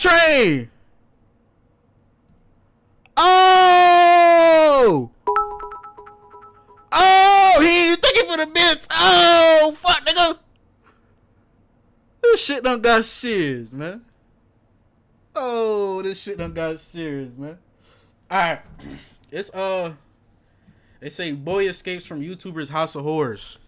train. Oh! Oh, he ain't thinking for the bits. Oh, fuck, nigga. This shit done got serious, man. Oh, this shit done got serious, man. Alright. It's, they say boy escapes from YouTuber's house of horrors.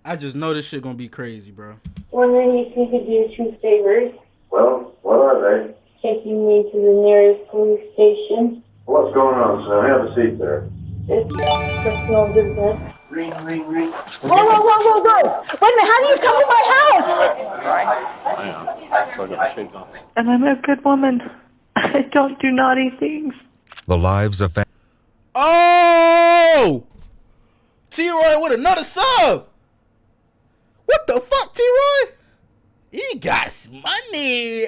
I just know this shit gonna be crazy, bro. Wondering if you could do 2 favors. Well, what are they? Taking me to the nearest police station. What's going on, son? Have a seat there. It's personal business. Ring, ring, ring. Whoa! Wait a minute, how do you come in my house? And I'm a good woman. I don't do naughty things. The lives of Oh! T-Roy with another sub! What the fuck, T-Roy? He got some money.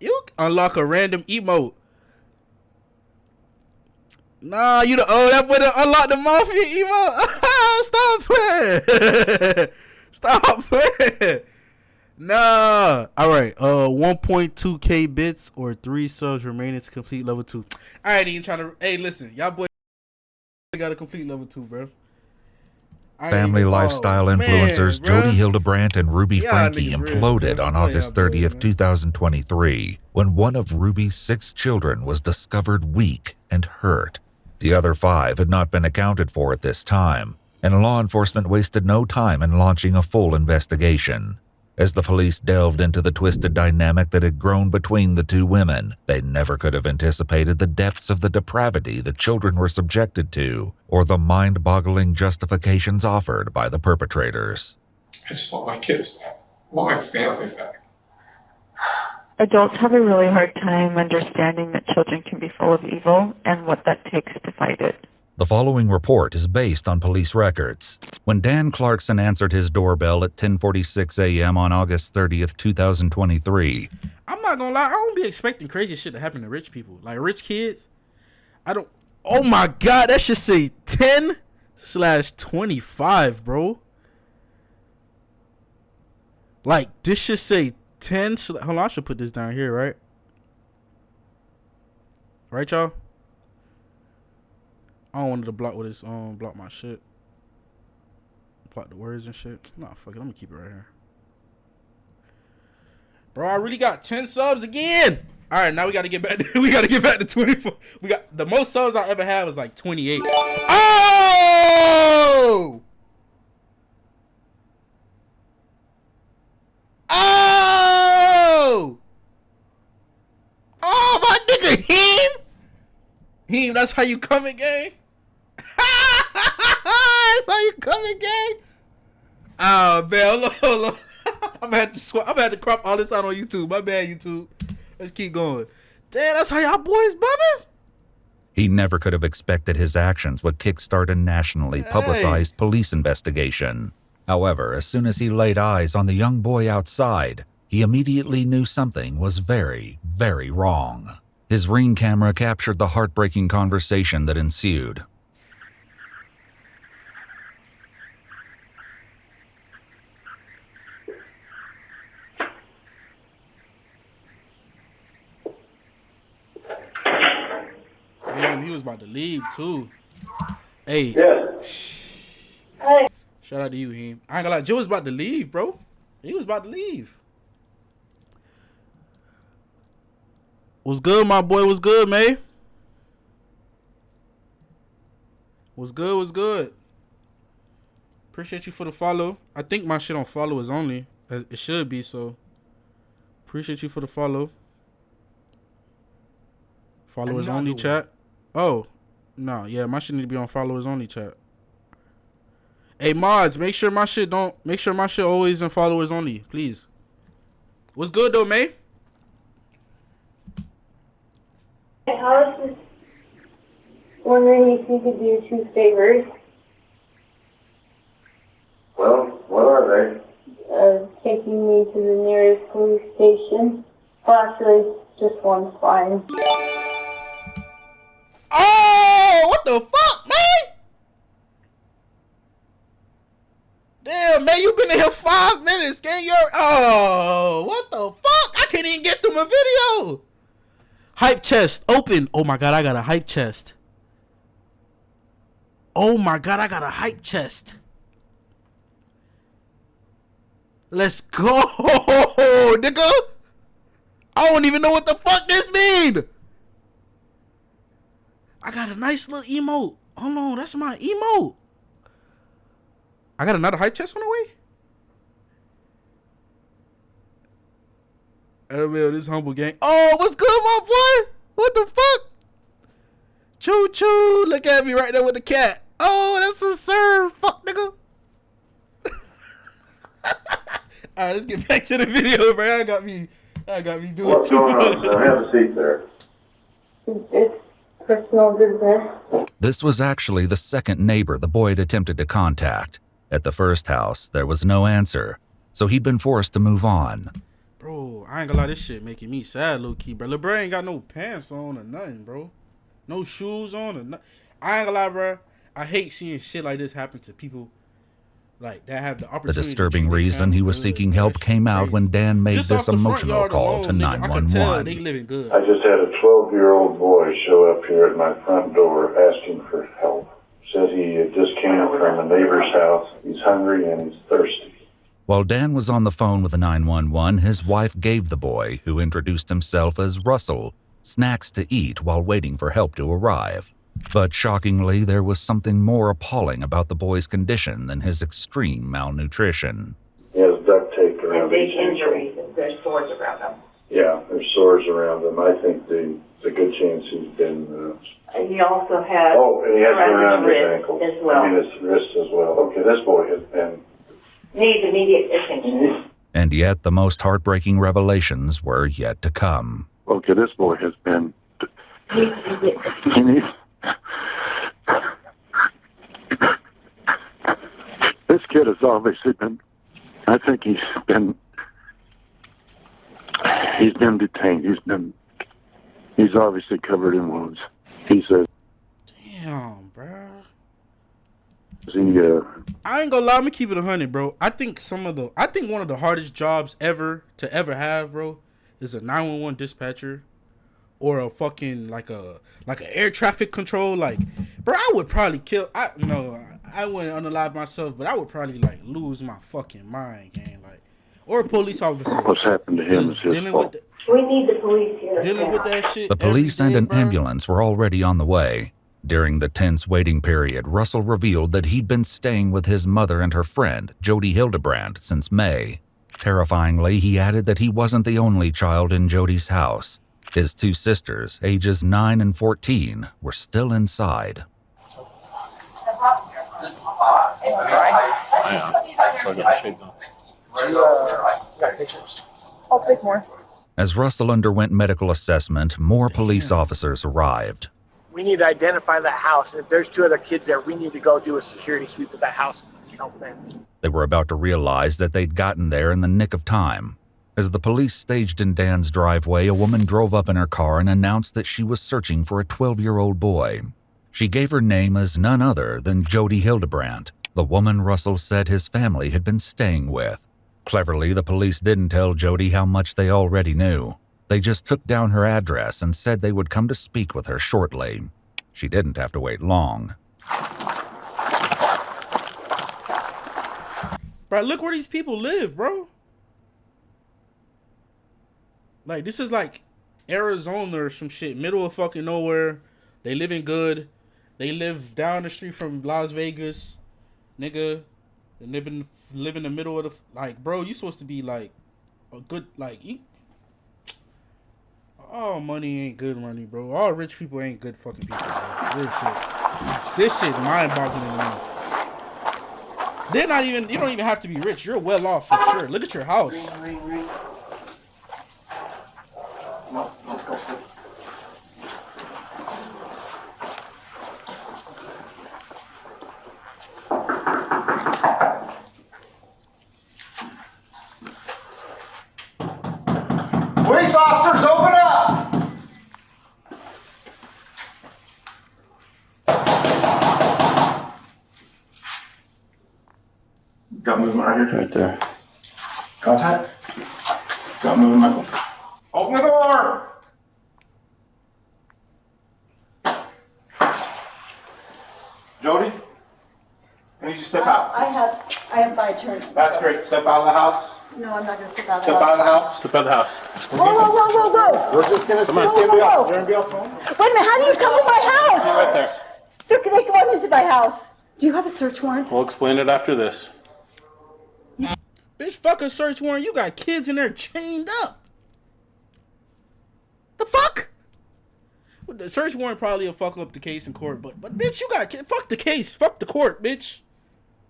You unlock a random emote. Nah, you that boy done unlock the mafia emote. Stop playing. Nah. Alright, 1.2k bits or 3 subs remaining to complete level 2. Alright, you trying to hey listen, y'all boys got to complete level 2, bro. family lifestyle influencers Jody Hildebrandt and Ruby Frankie imploded on August 30th, 2023, when one of Ruby's 6 children was discovered weak and hurt. The other 5 had not been accounted for at this time, and law enforcement wasted no time in launching a full investigation. As the police delved into the twisted dynamic that had grown between the 2 women, they never could have anticipated the depths of the depravity the children were subjected to, or the mind-boggling justifications offered by the perpetrators. I just want my kids back. I want my family back. Adults have a really hard time understanding that children can be full of evil and what that takes to fight it. The following report is based on police records. When Dan Clarkson answered his doorbell at 10:46 a.m. on August 30th, 2023. I'm not gonna lie, I don't be expecting crazy shit to happen to rich people. Like rich kids. I don't. Oh my god, that should say 10/25, bro. Like this should say 10. Hold on, I should put this down here, right? Right, y'all? I don't want it to block with this block my shit. Block the words and shit. Nah, fuck it. I'm gonna keep it right here. Bro, I really got 10 subs again. Alright, now we gotta get back to, we gotta get back to 24. We got the most subs I ever had was like 28. Oh! Oh! Oh, my nigga Heem! Heem, that's how you coming, gang? That's how you coming, gang? Oh, man, hold on. I'm gonna have to crop all this out on YouTube. My bad, YouTube. Let's keep going. Damn, that's how y'all boys bumming? He never could have expected his actions would kickstart a nationally publicized police investigation. However, as soon as he laid eyes on the young boy outside, he immediately knew something was very, very wrong. His Ring camera captured the heartbreaking conversation that ensued. Damn, he was about to leave too. Hey. Yeah. Hi. Shout out to you, Heem. I ain't gonna lie, Joe was about to leave, bro. He was about to leave. What's good, my boy? What's good, man? What's good? What's good? Appreciate you for the follow. I think my shit on followers only. It should be, so. Appreciate you for the follow. Followers only chat. Oh. No, yeah, my shit need to be on followers only chat. Hey mods, make sure my shit always in followers only, please. What's good though, man? I was just wondering if you could do 2 favors. Well, what are they? Taking me to the nearest police station. Well, actually, just one's fine. Oh, what the fuck, man? Damn, man, you been in here 5 minutes, gang. Oh, what the fuck? Hype chest open. Oh my god, I got a hype chest. Oh my god, I got a hype chest. Let's go, nigga. I don't even know what the fuck this mean. I got a nice little emote. Hold on, that's my emote. I got another hype chest on the way. LML, this humble gang. Oh, what's good, my boy? What the fuck? Choo choo. Look at me right there with the cat. Oh, that's a sir. Fuck, nigga. Alright, let's get back to the video, bro. I got me doing What's too going on, much. son? Have a seat there. It's personal business. This was actually the second neighbor the boy had attempted to contact. At the first house, there was no answer, so he'd been forced to move on. Bro, I ain't gonna lie, this shit making me sad, low key, bro. LeBron ain't got no pants on or nothing, bro. No shoes on or nothing. I ain't gonna lie, bro. I hate seeing shit like this happen to people like that have the The opportunity. disturbing reason he was seeking help came out when Dan made Just this off the front emotional yard call alone, to nigga, I can tell they 911. living good. I just had a 12-year-old boy show up here at my front door asking for help. Said he just came from a neighbor's house. He's hungry and he's thirsty. While Dan was on the phone with the 911, his wife gave the boy, who introduced himself as Russell, snacks to eat while waiting for help to arrive. But shockingly, there was something more appalling about the boy's condition than his extreme malnutrition. He has duct tape around Big his ankle. injuries, there's sores around them. Yeah, there's sores around him. I think there's a good chance he's been... And he also has and he has one around his wrist ankle. as well. I mean, his wrist as well. Okay, this boy has been... Needs immediate attention. And yet, the most heartbreaking revelations were yet to come. Okay, this boy has been... Needs immediate attention. This kid has obviously been... I think he's been detained. He's obviously covered in wounds. He says Damn, bro. I ain't gonna lie, I'm gonna keep it 100, bro. I think one of the hardest jobs ever have, bro, is a 911 dispatcher or a fucking like a air traffic control. Like, bro, I would probably kill. I wouldn't unalive myself, but I would probably like lose my fucking mind, gang. Like, or a police officer. What's happened to him Just dealing with We need the police here. dealing with that shit. The police every and day, an bro. ambulance were already on the way. During the tense waiting period, Russell revealed that he'd been staying with his mother and her friend, Jody Hildebrandt, since May. Terrifyingly, he added that he wasn't the only child in Jody's house. His two sisters, ages 9 and 14, were still inside. I'll take more. As Russell underwent medical assessment, more police officers arrived. We need to identify that house, and if there's 2 other kids there, we need to go do a security sweep of that house and help them. They were about to realize that they'd gotten there in the nick of time. As the police staged in Dan's driveway, a woman drove up in her car and announced that she was searching for a 12-year-old boy. She gave her name as none other than Jody Hildebrandt, the woman Russell said his family had been staying with. Cleverly, the police didn't tell Jody how much they already knew. They just took down her address and said they would come to speak with her shortly. She didn't have to wait long. Bro, look where these people live, bro. Like, this is like Arizona or some shit. Middle of fucking nowhere. They living good. They live down the street from Las Vegas. Nigga. They live in the middle of the... Like, bro, you supposed to be like a good... Like, you... All money ain't good money, bro. All rich people ain't good fucking people, bro. Real shit. This shit mind-boggling to me. They're not even... You don't even have to be rich. You're well off for sure. Look at your house. Police officers, open up! got movement right here. Right there. Contact. Got movement. Open the door! Jody, I need you to step out. I have my attorney. That's great. Step out of the house. No, I'm not going to step out of the Step house. out of the house. Step out of the house. Whoa, whoa, whoa, whoa, whoa. We're just gonna see if Whoa, anybody whoa, else. whoa. Is there anybody else home? Wait a minute, how do you come to my house? See right there. Look, they come into my house. Do you have a search warrant? We'll explain it after this. Bitch, fuck a search warrant. You got kids in there chained up. The fuck? Well, the search warrant probably will fuck up the case in court, but bitch, you got kids. Fuck the case. Fuck the court, bitch.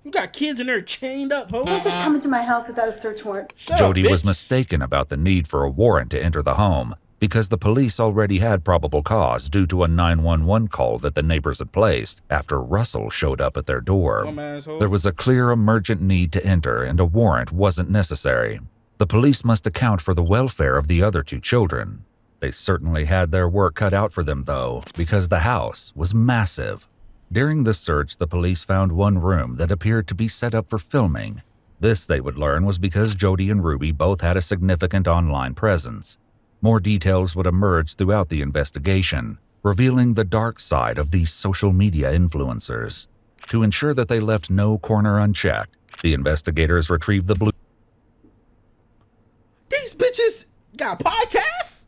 You got kids in there chained up, ho. You can't just come into my house without a search warrant. Shut Jody up, was bitch. mistaken about the need for a warrant to enter the home because the police already had probable cause due to a 911 call that the neighbors had placed after Russell showed up at their door. Dumb asshole. There was a clear emergent need to enter and a warrant wasn't necessary. The police must account for the welfare of the other two children. They certainly had their work cut out for them though, because the house was massive. During the search, the police found one room that appeared to be set up for filming. This, they would learn, was because Jody and Ruby both had a significant online presence. More details would emerge throughout the investigation, revealing the dark side of these social media influencers. To ensure that they left no corner unchecked, the investigators retrieved the These bitches got podcasts?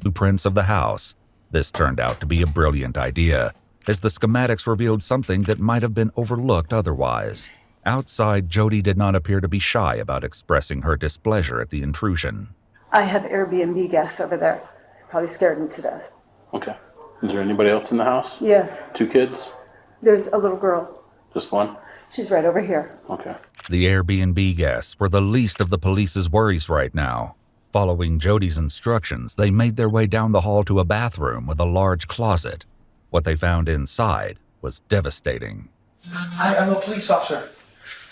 blueprints of the house. This turned out to be a brilliant idea, as the schematics revealed something that might have been overlooked otherwise. Outside, Jody did not appear to be shy about expressing her displeasure at the intrusion. I have Airbnb guests over there. Probably scared them to death. Okay. Is there anybody else in the house? Yes. 2 kids? There's a little girl. Just one? She's right over here. Okay. The Airbnb guests were the least of the police's worries right now. Following Jody's instructions, they made their way down the hall to a bathroom with a large closet. What they found inside was devastating. Hi, I'm a police officer.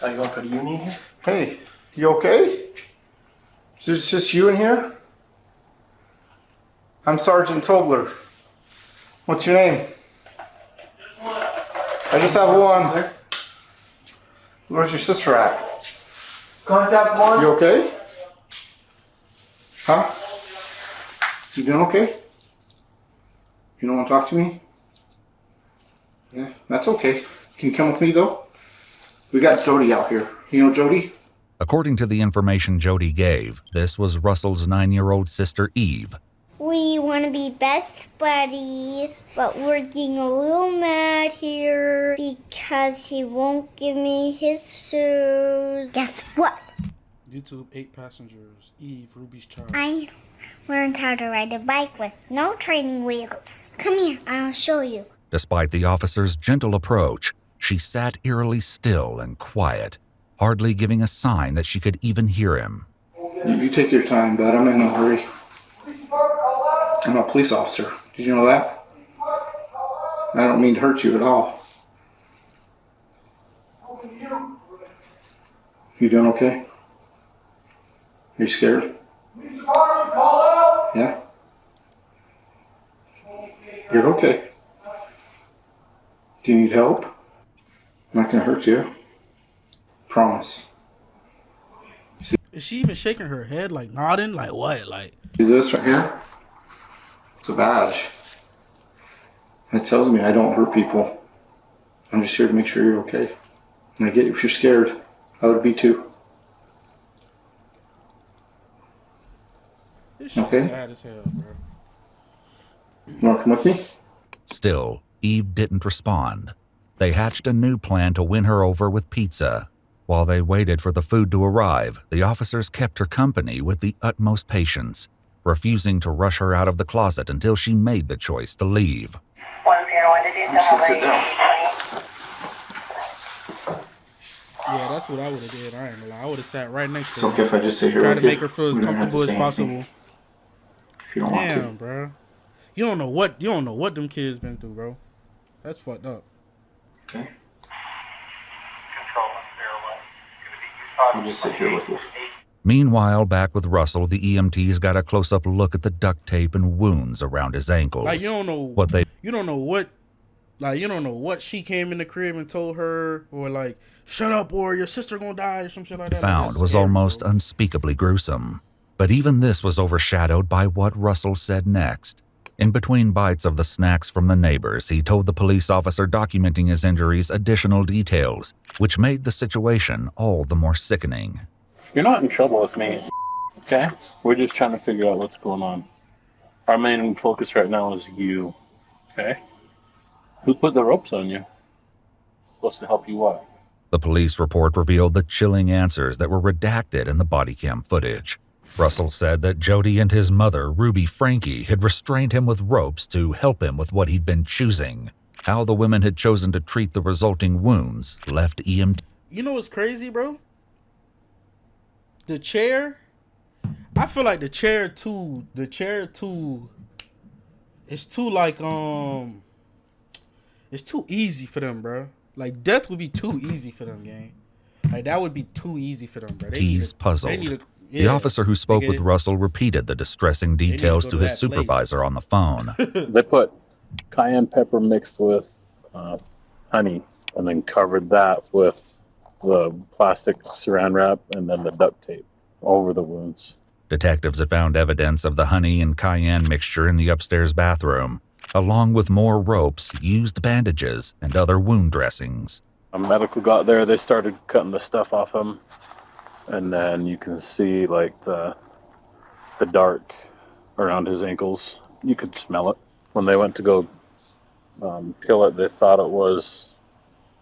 Are you going for the union here? Hey, you okay? Is it just you in here? I'm Sergeant Tobler. What's your name? I just have one. Where's your sister at? Contact one. You okay? Huh? You doing okay? You don't want to talk to me? Yeah, that's okay. Can you come with me though? We got Jody out here. You know Jody? According to the information Jody gave, this was Russell's 9-year-old sister Eve. We want to be best buddies, but we're getting a little mad here because he won't give me his shoes. Guess what? YouTube 8 passengers. Eve, Ruby's child. I learned how to ride a bike with no training wheels. Come here, I'll show you. Despite the officer's gentle approach, she sat eerily still and quiet, hardly giving a sign that she could even hear him. You take your time, bud. I'm in no hurry. I'm a police officer. Did you know that? I don't mean to hurt you at all. You doing okay? Are you scared? Yeah? You're okay. Do you need help? I'm not gonna hurt you. Promise. Is she even shaking her head, like nodding? Like what? Like See this right here? It's a badge. It tells me I don't hurt people. I'm just here to make sure you're okay. And I get if you're scared, I would be too. this shit's Okay. sad as hell, bro. You wanna come with me? Still, Eve didn't respond. They hatched a new plan to win her over with pizza. While they waited for the food to arrive, the officers kept her company with the utmost patience, refusing to rush her out of the closet until she made the choice to leave. I'm just gonna sit down. Yeah, that's what I would have did. I ain't gonna lie. I would have sat right next It's to her. okay if I just sit here Try with to you. make her feel as We don't have to comfortable as say possible. anything if you don't want Damn, bro. You don't know what them kids been through, bro. That's fucked up. to. Okay. I'll just sit here with you. Meanwhile, back with Russell, the EMTs got a close-up look at the duct tape and wounds around his ankles. Like you don't know what she came in the crib and told her, or like shut up, or your sister gonna die, or some shit like that. found was almost unspeakably gruesome. But even this was overshadowed by what Russell said next. In between bites of the snacks from the neighbors, he told the police officer documenting his injuries additional details, which made the situation all the more sickening. You're not in trouble with me, okay? We're just trying to figure out what's going on. Our main focus right now is you, okay? Who put the ropes on you? Supposed to help you what? The police report revealed the chilling answers that were redacted in the body cam footage. Russell said that Jody and his mother, Ruby Frankie, had restrained him with ropes to help him with what he'd been choosing. How the women had chosen to treat the resulting wounds left EMT. You know what's crazy, bro? The chair. I feel like the chair too. It's too like It's too easy for them, bro. Like death would be too easy for them, gang. Like that would be too easy for them, bro. He's puzzled. The officer who spoke with Russell repeated the distressing details to his supervisor on the phone. They put cayenne pepper mixed with honey and then covered that with the plastic saran wrap and then the duct tape over the wounds. Detectives had found evidence of the honey and cayenne mixture in the upstairs bathroom, along with more ropes, used bandages, and other wound dressings. A medical got there, they started cutting the stuff off him, and then you can see like the dark around his ankles. You could smell it. When they went to go peel it, they thought it was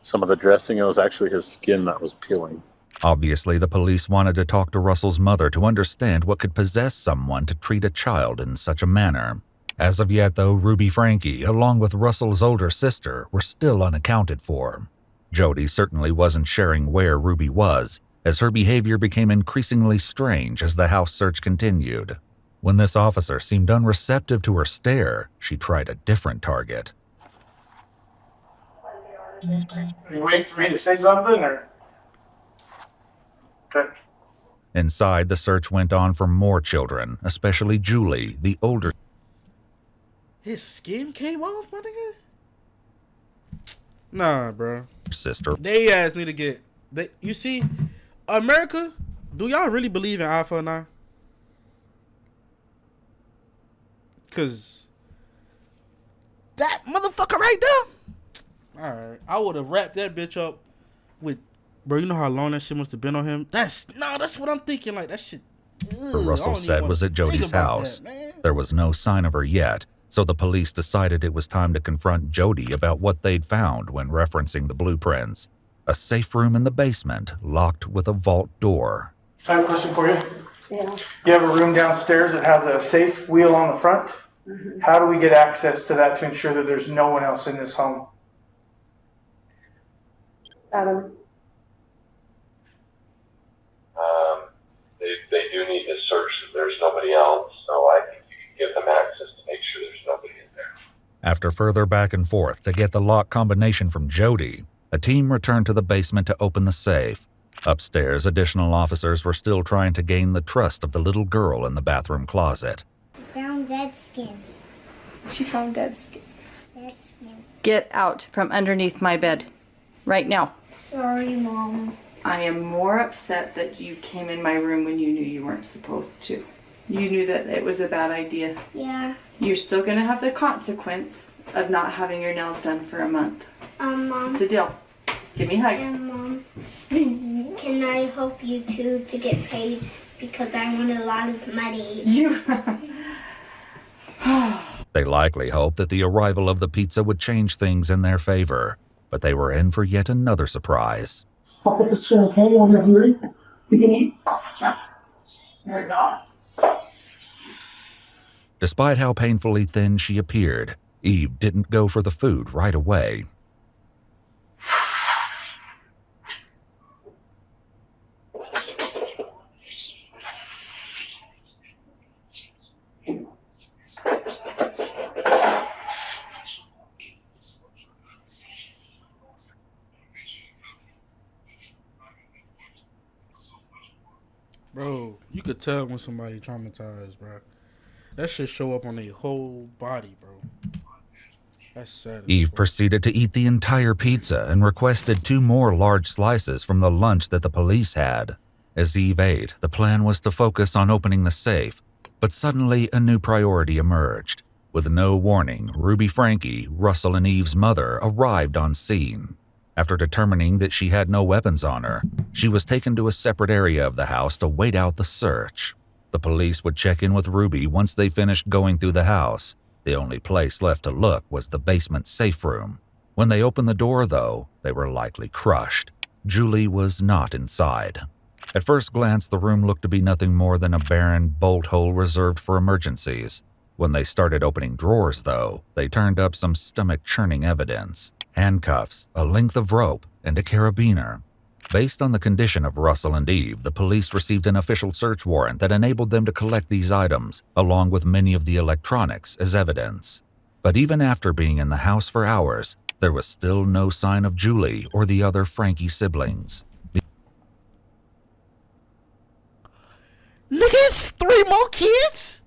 some of the dressing. It was actually his skin that was peeling. Obviously, the police wanted to talk to Russell's mother to understand what could possess someone to treat a child in such a manner. As of yet, though, Ruby Frankie, along with Russell's older sister, were still unaccounted for. Jody certainly wasn't sharing where Ruby was, as her behavior became increasingly strange as the house search continued. When this officer seemed unreceptive to her stare, she tried a different target. Are you waiting for me to say something, or? Okay. Inside, the search went on for more children, especially Julie, the older. His skin came off, my nigga? Nah, bro. Sister. They ass need to get. You see, America, do y'all really believe in eye for an eye? Cause that motherfucker right there. Alright, I would have wrapped that bitch up with, bro, you know how long that shit must have been on him? That's what I'm thinking, like that shit. What Russell said was at Jody's house. There was no sign of her yet, so the police decided it was time to confront Jody about what they'd found when referencing the blueprints. A safe room in the basement, locked with a vault door. I have a question for you. Yeah. You have a room downstairs that has a safe wheel on the front. Mm-hmm. How do we get access to that to ensure that there's no one else in this home? Adam. They do need to search that there's nobody else, so I think you can give them access to make sure there's nobody in there. After further back and forth to get the lock combination from Jody, a team returned to the basement to open the safe. Upstairs, additional officers were still trying to gain the trust of the little girl in the bathroom closet. Found dead skin. She found dead skin. Dead skin. Get out from underneath my bed. Right now. Sorry, Mom. I am more upset that you came in my room when you knew you weren't supposed to. You knew that it was a bad idea. Yeah. You're still going to have the consequence of not having your nails done for a month. Mom. It's a deal. Give me a hug. Mom. Can I help you too to get paid? Because I want a lot of money. You. They likely hoped that the arrival of the pizza would change things in their favor, but they were in for yet another surprise. I'll put this in, okay? When you're hungry, you can eat. There you go. Despite how painfully thin she appeared, Eve didn't go for the food right away. Bro, you could tell when somebody traumatized, bro. That shit show up on their whole body, bro. That's sad. Eve proceeded to eat the entire pizza and requested 2 more large slices from the lunch that the police had. As Eve ate, the plan was to focus on opening the safe, but suddenly a new priority emerged. With no warning, Ruby Franke, Russell and Eve's mother, arrived on scene. After determining that she had no weapons on her, she was taken to a separate area of the house to wait out the search. The police would check in with Ruby once they finished going through the house. The only place left to look was the basement safe room. When they opened the door, though, they were likely crushed. Julie was not inside. At first glance, the room looked to be nothing more than a barren bolt hole reserved for emergencies. When they started opening drawers, though, they turned up some stomach-churning evidence. Handcuffs, a length of rope, and a carabiner. Based on the condition of Russell and Eve, the police received an official search warrant that enabled them to collect these items, along with many of the electronics, as evidence. But even after being in the house for hours, there was still no sign of Julie or the other Franke siblings. Niggas, 3 more kids?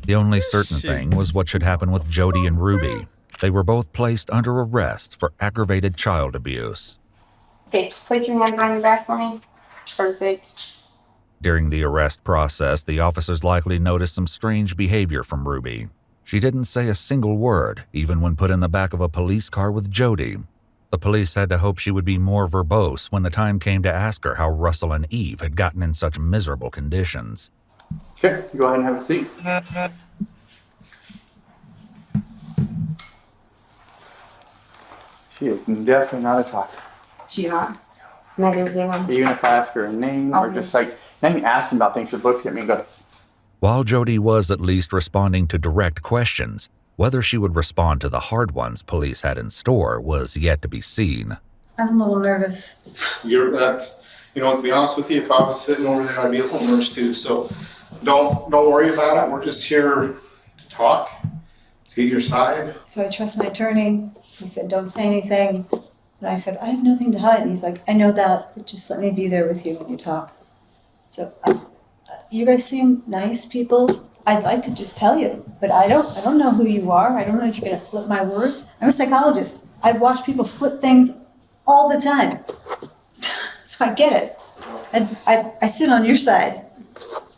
The only certain thing was what should happen with Jody and Ruby. They were both placed under arrest for aggravated child abuse. Okay, just place your hand on your back for me. Perfect. During the arrest process, the officers likely noticed some strange behavior from Ruby. She didn't say a single word, even when put in the back of a police car with Jody. The police had to hope she would be more verbose when the time came to ask her how Russell and Eve had gotten in such miserable conditions. Sure, go ahead and have a seat. She is definitely not a talker. She not? Neither is anyone. Even if I ask her a name or just like, not even asking about things, she looks at me and goes. While Jody was at least responding to direct questions, whether she would respond to the hard ones police had in store was yet to be seen. I'm a little nervous. You're that. To be honest with you, if I was sitting over there, I'd be a little nervous too. So don't worry about it. We're just here to talk, to get your side. So I trust my attorney. He said, don't say anything. And I said, I have nothing to hide. And he's like, I know that, but just let me be there with you when you talk. So you guys seem nice people. I'd like to just tell you, but I don't know who you are. I don't know if you're gonna flip my word. I'm a psychologist. I've watched people flip things all the time. So I get it. I sit on your side.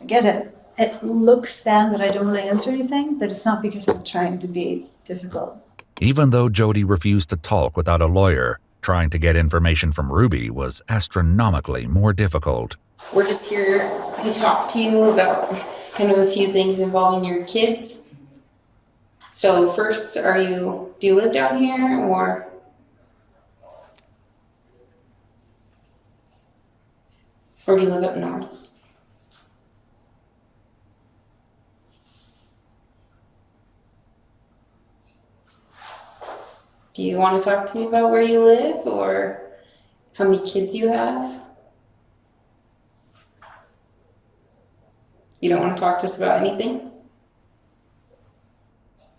I get it. It looks sad that I don't want to answer anything, but it's not because I'm trying to be difficult. Even though Jody refused to talk without a lawyer, trying to get information from Ruby was astronomically more difficult. We're just here to talk to you about kind of a few things involving your kids. So first, do you live down here or? Or do you live up north? Do you want to talk to me about where you live or how many kids you have? You don't want to talk to us about anything?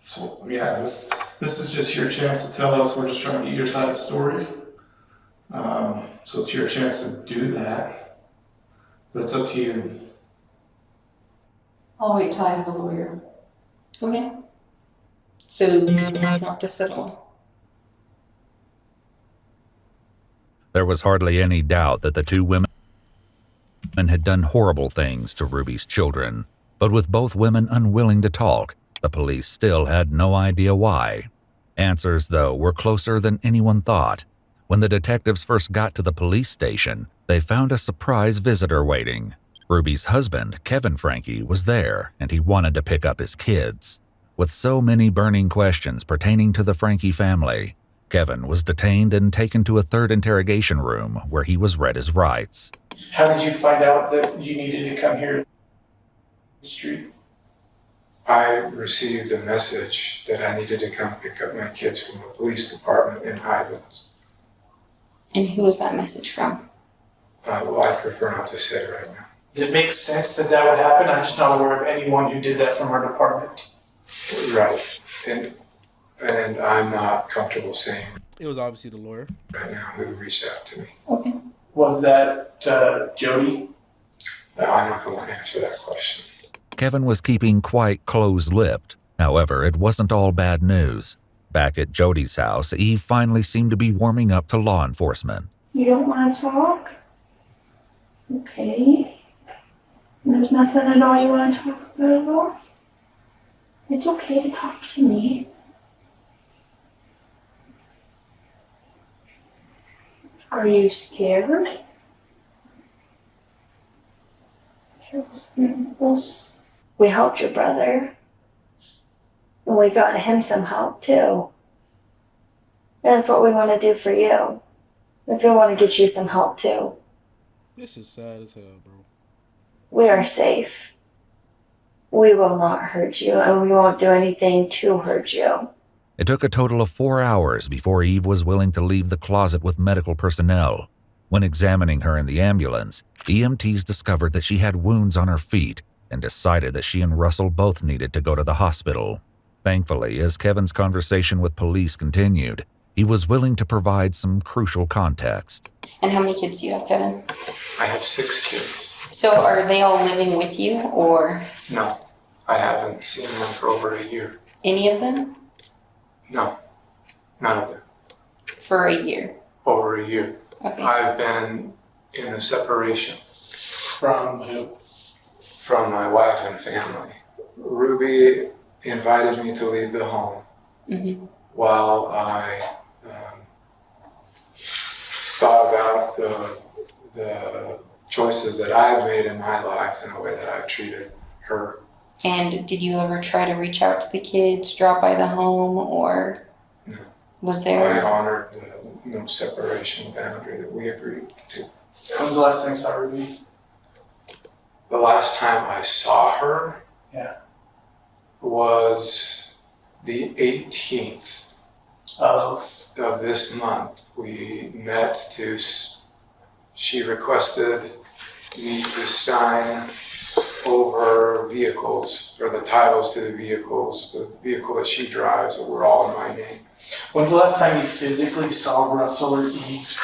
So yeah, this is just your chance to tell us. We're just trying to get your side of the story. So it's your chance to do that, but it's up to you. I'll wait till I have a lawyer. Okay. So you don't want to talk to us at all? There was hardly any doubt that the two women had done horrible things to Ruby's children, but with both women unwilling to talk, the police still had no idea why. Answers, though, were closer than anyone thought. When the detectives first got to the police station, they found a surprise visitor waiting. Ruby's husband, Kevin Franke, was there, and he wanted to pick up his kids. With so many burning questions pertaining to the Franke family, Kevin was detained and taken to a third interrogation room where he was read his rights. How did you find out that you needed to come here to the street? I received a message that I needed to come pick up my kids from the police department in Highlands. And who was that message from? Well, I prefer not to say right now. Does it make sense that that would happen? I'm just not aware of anyone who did that from our department. Right. And I'm not comfortable saying It was obviously the lawyer. right now who reached out to me. Okay. Was that Jody? I'm not going to answer that question. Kevin was keeping quite close-lipped. However, it wasn't all bad news. Back at Jody's house, Eve finally seemed to be warming up to law enforcement. You don't want to talk? Okay. There's nothing at all you want to talk about at all? It's okay to talk to me. Are you scared? We helped your brother. And we got him some help too. And that's what we want to do for you. If we want to get you some help too. This is sad as hell, bro. We are safe. We will not hurt you, and we won't do anything to hurt you. It took a total of 4 hours before Eve was willing to leave the closet with medical personnel. When examining her in the ambulance, EMTs discovered that she had wounds on her feet and decided that she and Russell both needed to go to the hospital. Thankfully, as Kevin's conversation with police continued, he was willing to provide some crucial context. And how many kids do you have, Kevin? I have 6 kids. So are they all living with you, or? No, I haven't seen them for over a year. Any of them? No, none of them. For a year? Over a year. Okay. I've been in a separation. From who? From my wife and family. Ruby invited me to leave the home while I thought about the choices that I've made in my life and the way that I've treated her. And did you ever try to reach out to the kids, drop by the home, or was there? I honored the no separation boundary that we agreed to. When was the last time you saw Ruby? The last time I saw her was the 18th of this month. We met to, she requested me to sign over vehicles, or the titles to the vehicles, the vehicle that she drives, that were all in my name. When's the last time you physically saw Russell or Eve?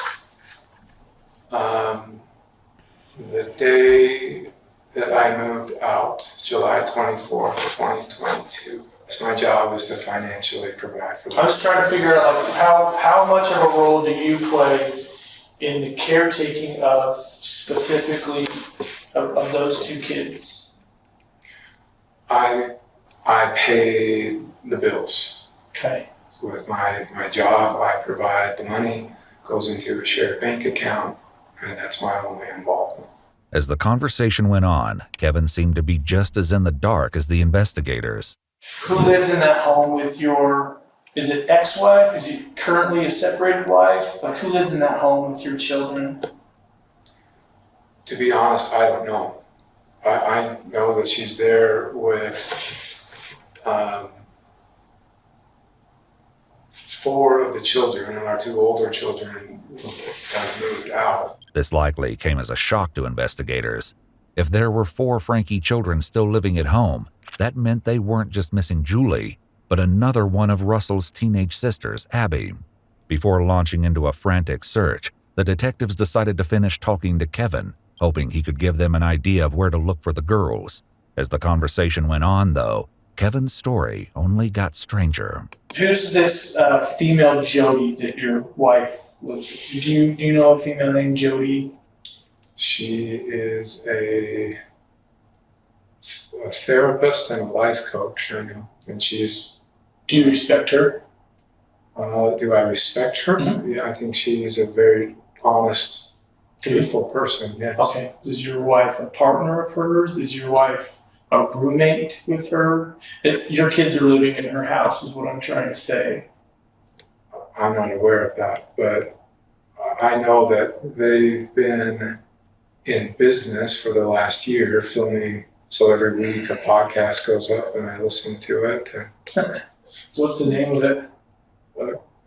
The day that I moved out, July 24th, 2022. So my job is to financially provide for them. I was trying to figure out like how much of a role do you play in the caretaking of specifically of those 2 kids? I pay the bills. Okay. With my job, I provide the money, goes into a shared bank account, and that's my only involvement. As the conversation went on, Kevin seemed to be just as in the dark as the investigators. Who lives in that home with your, is it ex-wife? Is it currently a separated wife? Like who lives in that home with your children? To be honest, I don't know. I know that she's there with 4 of the children, and our 2 older children have moved out. This likely came as a shock to investigators. If there were 4 Frankie children still living at home, that meant they weren't just missing Julie, but another one of Russell's teenage sisters, Abby. Before launching into a frantic search, the detectives decided to finish talking to Kevin, hoping he could give them an idea of where to look for the girls. As the conversation went on, though, Kevin's story only got stranger. Who's this female Jody that your wife was? Do you know a female named Jody? She is a therapist and a life coach, I know, and she's. Do you respect her? Do I respect her? Yeah, I think she's a very honest, truthful person. Yes. Okay. Is your wife a partner of hers? Is your wife a roommate with her? Your kids are living in her house, is what I'm trying to say. I'm not aware of that, but I know that they've been in business for the last year, filming. So every week a podcast goes up and I listen to it. What's the name of it?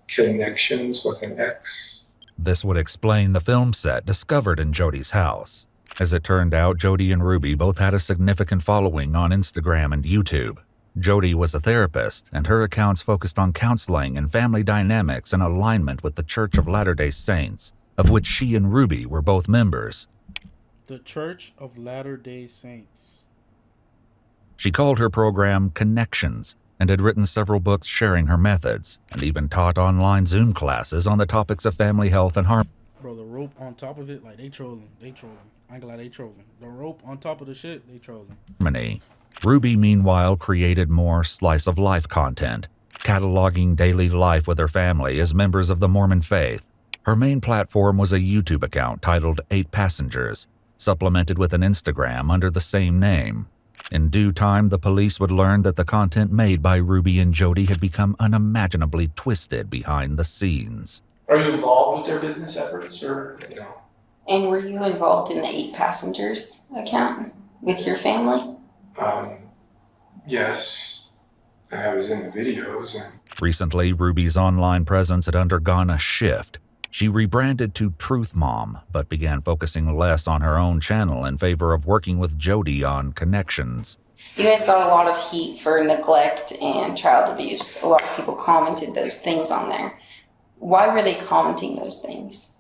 Connections with an X. This would explain the film set discovered in Jody's house. As it turned out, Jody and Ruby both had a significant following on Instagram and YouTube. Jody was a therapist, and her accounts focused on counseling and family dynamics in alignment with the Church of Latter-day Saints, of which she and Ruby were both members. The Church of Latter-day Saints. She called her program Connections and had written several books sharing her methods, and even taught online Zoom classes on the topics of family health and harmony. Bro, the rope on top of it, like they trolling. I ain't gonna lie, they trolling. The rope on top of the shit, they trolling. Ruby, meanwhile, created more slice-of-life content, cataloging daily life with her family as members of the Mormon faith. Her main platform was a YouTube account titled 8 Passengers, supplemented with an Instagram under the same name. In due time, the police would learn that the content made by Ruby and Jody had become unimaginably twisted behind the scenes. Are you involved with their business efforts, or no? And were you involved in the 8 Passengers account with your family? Yes. I was in the videos. Recently, Ruby's online presence had undergone a shift. She rebranded to Truth Mom, but began focusing less on her own channel in favor of working with Jody on connections. You guys got a lot of heat for neglect and child abuse. A lot of people commented those things on there. Why were they commenting those things?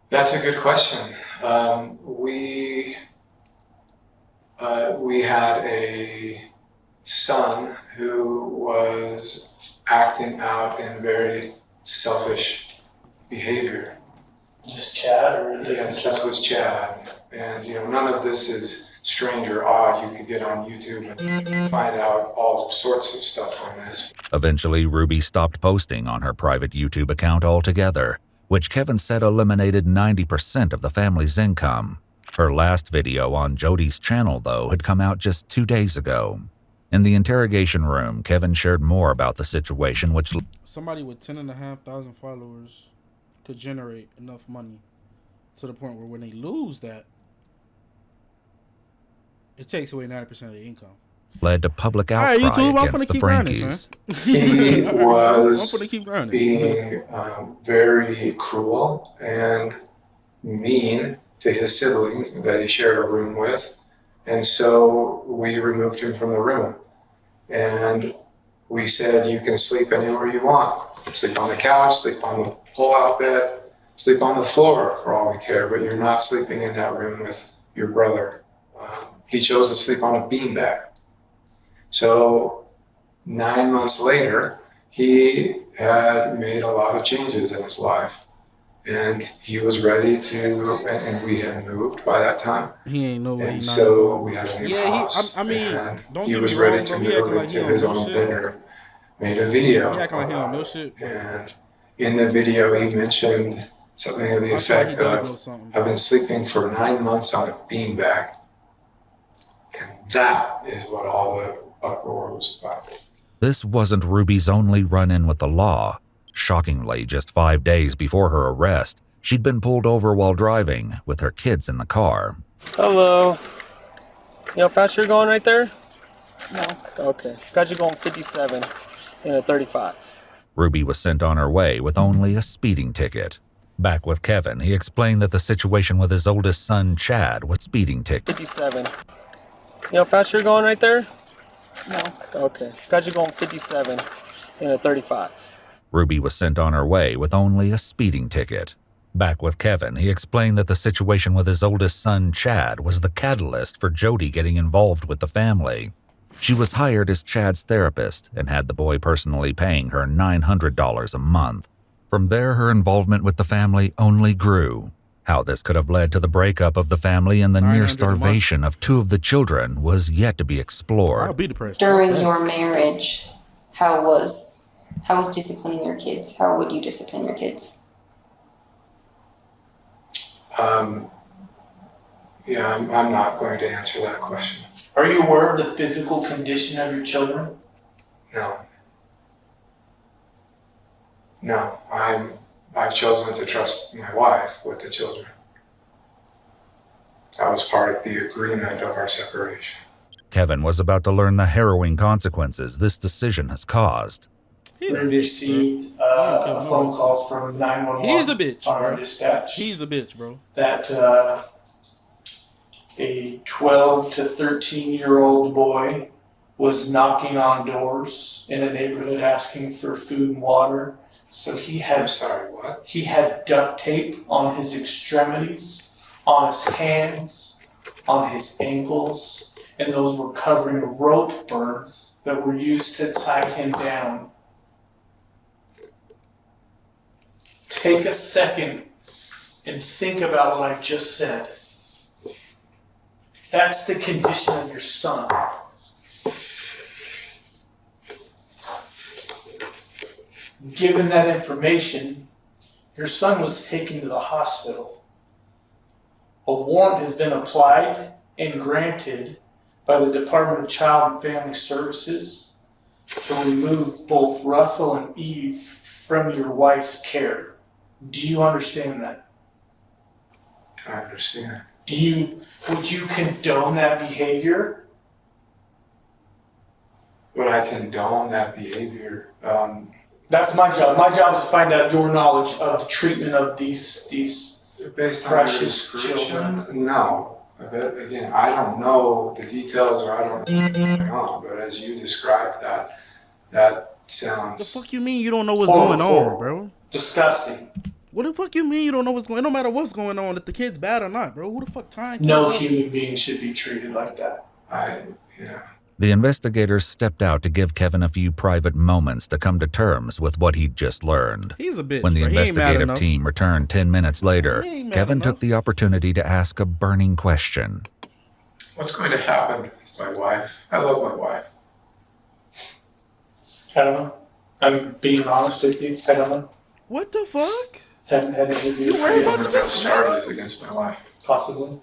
That's a good question. We had a son who was acting out in very selfish behavior. Is this Chad or? Yes, this was Chad. And none of this is strange or odd. You could get on YouTube and find out all sorts of stuff on this. Eventually, Ruby stopped posting on her private YouTube account altogether, which Kevin said eliminated 90% of the family's income. Her last video on Jody's channel, though, had come out just 2 days ago. In the interrogation room, Kevin shared more about the situation, which somebody with 10,500 followers could generate enough money to the point where when they lose that, it takes away 90% of the income. Led to public outcry against the Frankies. He was being very cruel and mean to his siblings that he shared a room with, and so we removed him from the room. And we said, you can sleep anywhere you want. Sleep on the couch, sleep on the pull-out bed, sleep on the floor for all we care, but you're not sleeping in that room with your brother. He chose to sleep on a beanbag. So 9 months later, he had made a lot of changes in his life. And he was ready to, and we had moved by that time. He ain't no way. And so we had a new house. I mean, and don't he get was me ready wrong, to bro. He move acting like he into don't his know own shit. bedroom. Made a video. He acting like he don't know shit. And in the video, he mentioned something of the effect of, I've been sleeping for 9 months on a beanbag. And that is what all the uproar was about. This wasn't Ruby's only run-in with the law. Shockingly, just 5 days before her arrest, she'd been pulled over while driving, with her kids in the car. Hello. You know how fast you're going right there? No. Okay. Got you going 57 and a 35. Ruby was sent on her way with only a speeding ticket. Back with Kevin, he explained that the situation with his oldest son, Chad, was speeding ticket. 57. You know how fast you're going right there? No. Okay. Got you going 57 and a 35. Ruby was sent on her way with only a speeding ticket. Back with Kevin, he explained that the situation with his oldest son, Chad, was the catalyst for Jody getting involved with the family. She was hired as Chad's therapist and had the boy personally paying her $900 a month. From there, her involvement with the family only grew. How this could have led to the breakup of the family and the near starvation of 2 of the children was yet to be explored. I'll be depressed. During your marriage, how was disciplining your kids? How would you discipline your kids? Yeah, I'm not going to answer that question. Are you aware of the physical condition of your children? No. No, I've chosen to trust my wife with the children. That was part of the agreement of our separation. Kevin was about to learn the harrowing consequences this decision has caused. We received a phone call from 911. He's a bitch, on our bro. dispatch. He's a bitch, bro. That a 12 to 13-year-old boy was knocking on doors in a neighborhood asking for food and water. So he had. I'm sorry, what? He had duct tape on his extremities, on his hands, on his ankles, and those were covering rope burns that were used to tie him down. Take a second and think about what I just said. That's the condition of your son. Given that information, your son was taken to the hospital. A warrant has been applied and granted by the Department of Child and Family Services to remove both Russell and Eve from your wife's care. Do you understand that? I understand. Would you condone that behavior? Would I condone that behavior? That's my job. My job is to find out your knowledge of the treatment of these based precious on your description, children. no. But again, I don't know the details, or I don't know what's going on. But as you described that sounds. The fuck you mean you don't know what's going on, bro? Disgusting. What the fuck you mean you don't know what's going on? No matter what's going on, if the kid's bad or not, bro. Who the fuck tying kids No up? human being should be treated like that. The investigators stepped out to give Kevin a few private moments to come to terms with what he'd just learned. He's a bitch, When the bro. He ain't mad investigative enough. team returned 10 minutes later, He ain't mad Kevin enough. took the opportunity to ask a burning question. What's going to happen with my wife? I love my wife. I don't know. I'm being honest with you. I don't know. What the fuck? Haven't had any You worried about the bitch? Charges against my wife. Possibly.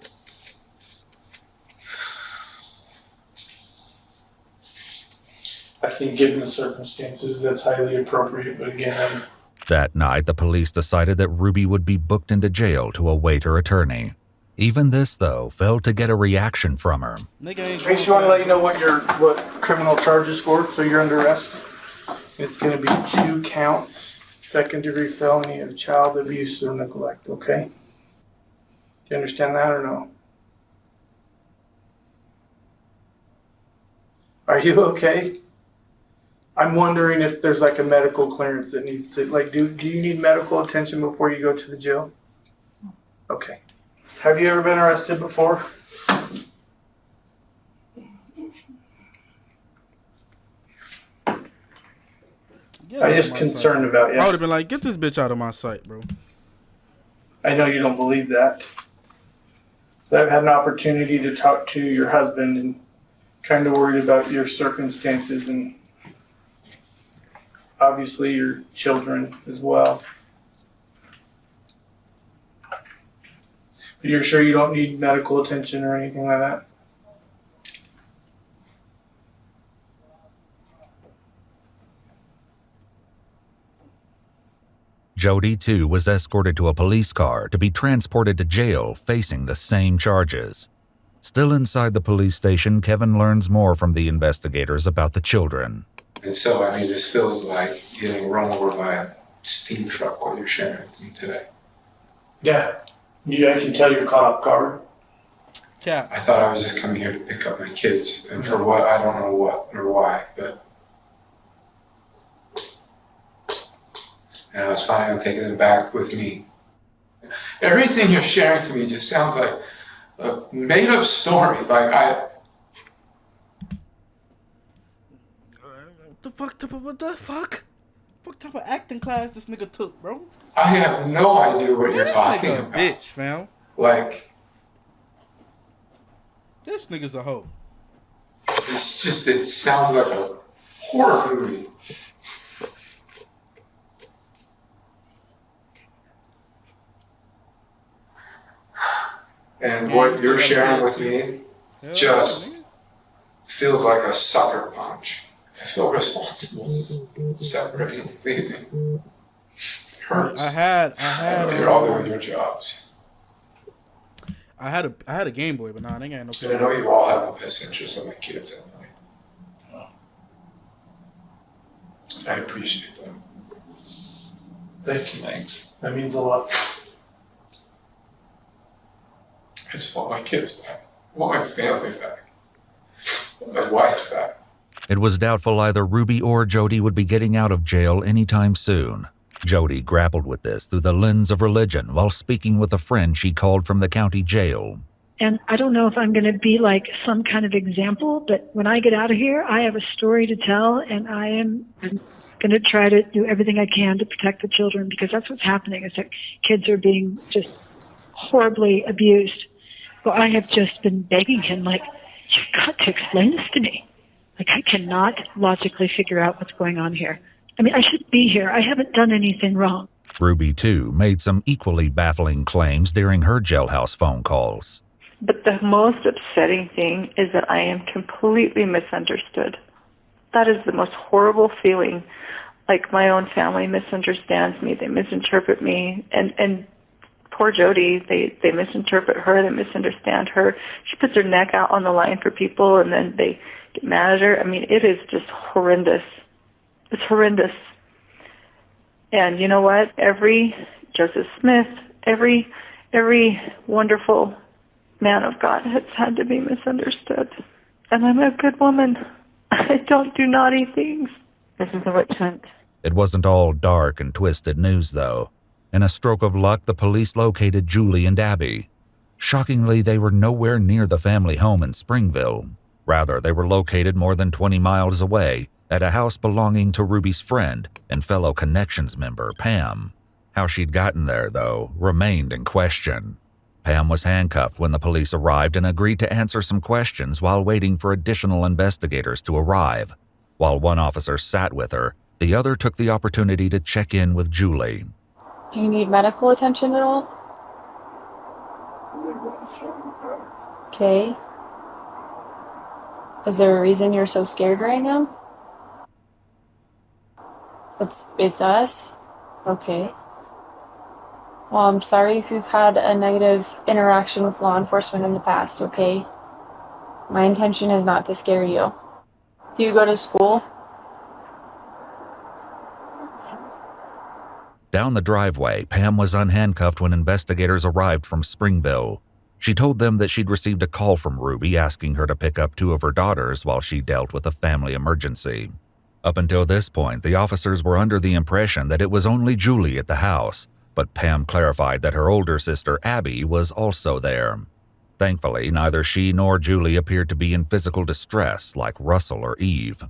I think given the circumstances, that's highly appropriate, but again, That night, the police decided that Ruby would be booked into jail to await her attorney. Even this, though, failed to get a reaction from her. Makes you want to let you know what criminal charges for, so you're under arrest. It's going to be 2 counts, second-degree felony of child abuse or neglect, okay? Do you understand that or no? Are you okay? I'm wondering if there's like a medical clearance that needs to, like, do you need medical attention before you go to the jail? Okay. Have you ever been arrested before? I'm just concerned about you. I would have been like, get this bitch out of my sight, bro. I know you don't believe that. But I've had an opportunity to talk to your husband and kind of worried about your circumstances and obviously your children as well. But you're sure you don't need medical attention or anything like that? Jody, too, was escorted to a police car to be transported to jail facing the same charges. Still inside the police station, Kevin learns more from the investigators about the children. And so, I mean, this feels like getting run over by a steam truck while you're sharing with me today. Yeah, I can tell you're caught off guard. Yeah. I thought I was just coming here to pick up my kids, and for what, I don't know what or why, but... And I was planning on taking them back with me. Everything you're sharing to me just sounds like a made-up story. Like, What the fuck? What type of acting class this nigga took, bro? I have no idea what you're talking about. Bitch, fam. Like, this nigga's a hoe. it's just, it sounds like a horror movie. And what you're sharing with me just feels like a sucker punch. I feel responsible separating, leaving. Hurts. I had. You're all doing your jobs. I had a Game Boy, but nah, they ain't no. I know you all have the best interests of my kids at mind. I appreciate that. Thank you. Thanks. That means a lot. I just want my kids back. I want my family back. I want my wife back. It was doubtful either Ruby or Jody would be getting out of jail anytime soon. Jody grappled with this through the lens of religion while speaking with a friend she called from the county jail. And I don't know if I'm going to be like some kind of example, but when I get out of here, I have a story to tell, and I'm going to try to do everything I can to protect the children, because that's what's happening, is that kids are being just horribly abused. Well, I have just been begging him, like, you've got to explain this to me. Like, I cannot logically figure out what's going on here. I mean, I should be here. I haven't done anything wrong. Ruby, too, made some equally baffling claims during her jailhouse phone calls. But the most upsetting thing is that I am completely misunderstood. That is the most horrible feeling. Like, my own family misunderstands me. They misinterpret me. And poor Jody, they misinterpret her. They misunderstand her. She puts her neck out on the line for people, and then they get mad at her. I mean, it is just horrendous. It's horrendous. And you know what? Every Joseph Smith, every wonderful man of God has had to be misunderstood. And I'm a good woman. I don't do naughty things. This is a witch hunt. It wasn't all dark and twisted news, though. In a stroke of luck, the police located Julie and Abby. Shockingly, they were nowhere near the family home in Springville. Rather, they were located more than 20 miles away at a house belonging to Ruby's friend and fellow Connections member, Pam. How she'd gotten there, though, remained in question. Pam was handcuffed when the police arrived and agreed to answer some questions while waiting for additional investigators to arrive. While one officer sat with her, the other took the opportunity to check in with Julie. Do you need medical attention at all? Okay. Is there a reason you're so scared right now? It's us? Okay. Well, I'm sorry if you've had a negative interaction with law enforcement in the past, okay? My intention is not to scare you. Do you go to school? Down the driveway, Pam was unhandcuffed when investigators arrived from Springville. She told them that she'd received a call from Ruby asking her to pick up two of her daughters while she dealt with a family emergency. Up until this point, the officers were under the impression that it was only Julie at the house, but Pam clarified that her older sister, Abby, was also there. Thankfully, neither she nor Julie appeared to be in physical distress like Russell or Eve.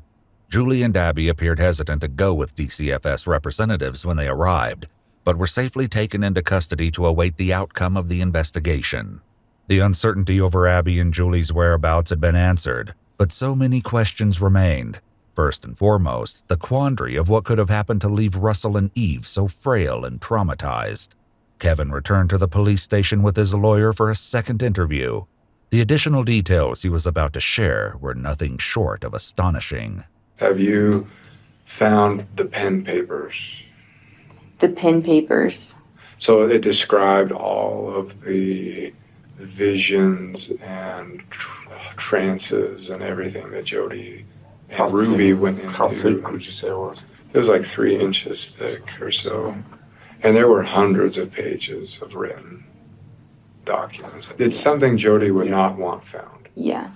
Julie and Abby appeared hesitant to go with DCFS representatives when they arrived, but were safely taken into custody to await the outcome of the investigation. The uncertainty over Abby and Julie's whereabouts had been answered, but so many questions remained. First and foremost, the quandary of what could have happened to leave Russell and Eve so frail and traumatized. Kevin returned to the police station with his lawyer for a second interview. The additional details he was about to share were nothing short of astonishing. Have you found the pen papers? The pen papers. So it described all of the visions and trances and everything that Jody and Ruby went into. How thick would you say it was? It was like 3 inches thick or so. And there were hundreds of pages of written documents. It's something Jody would not want found. Yeah.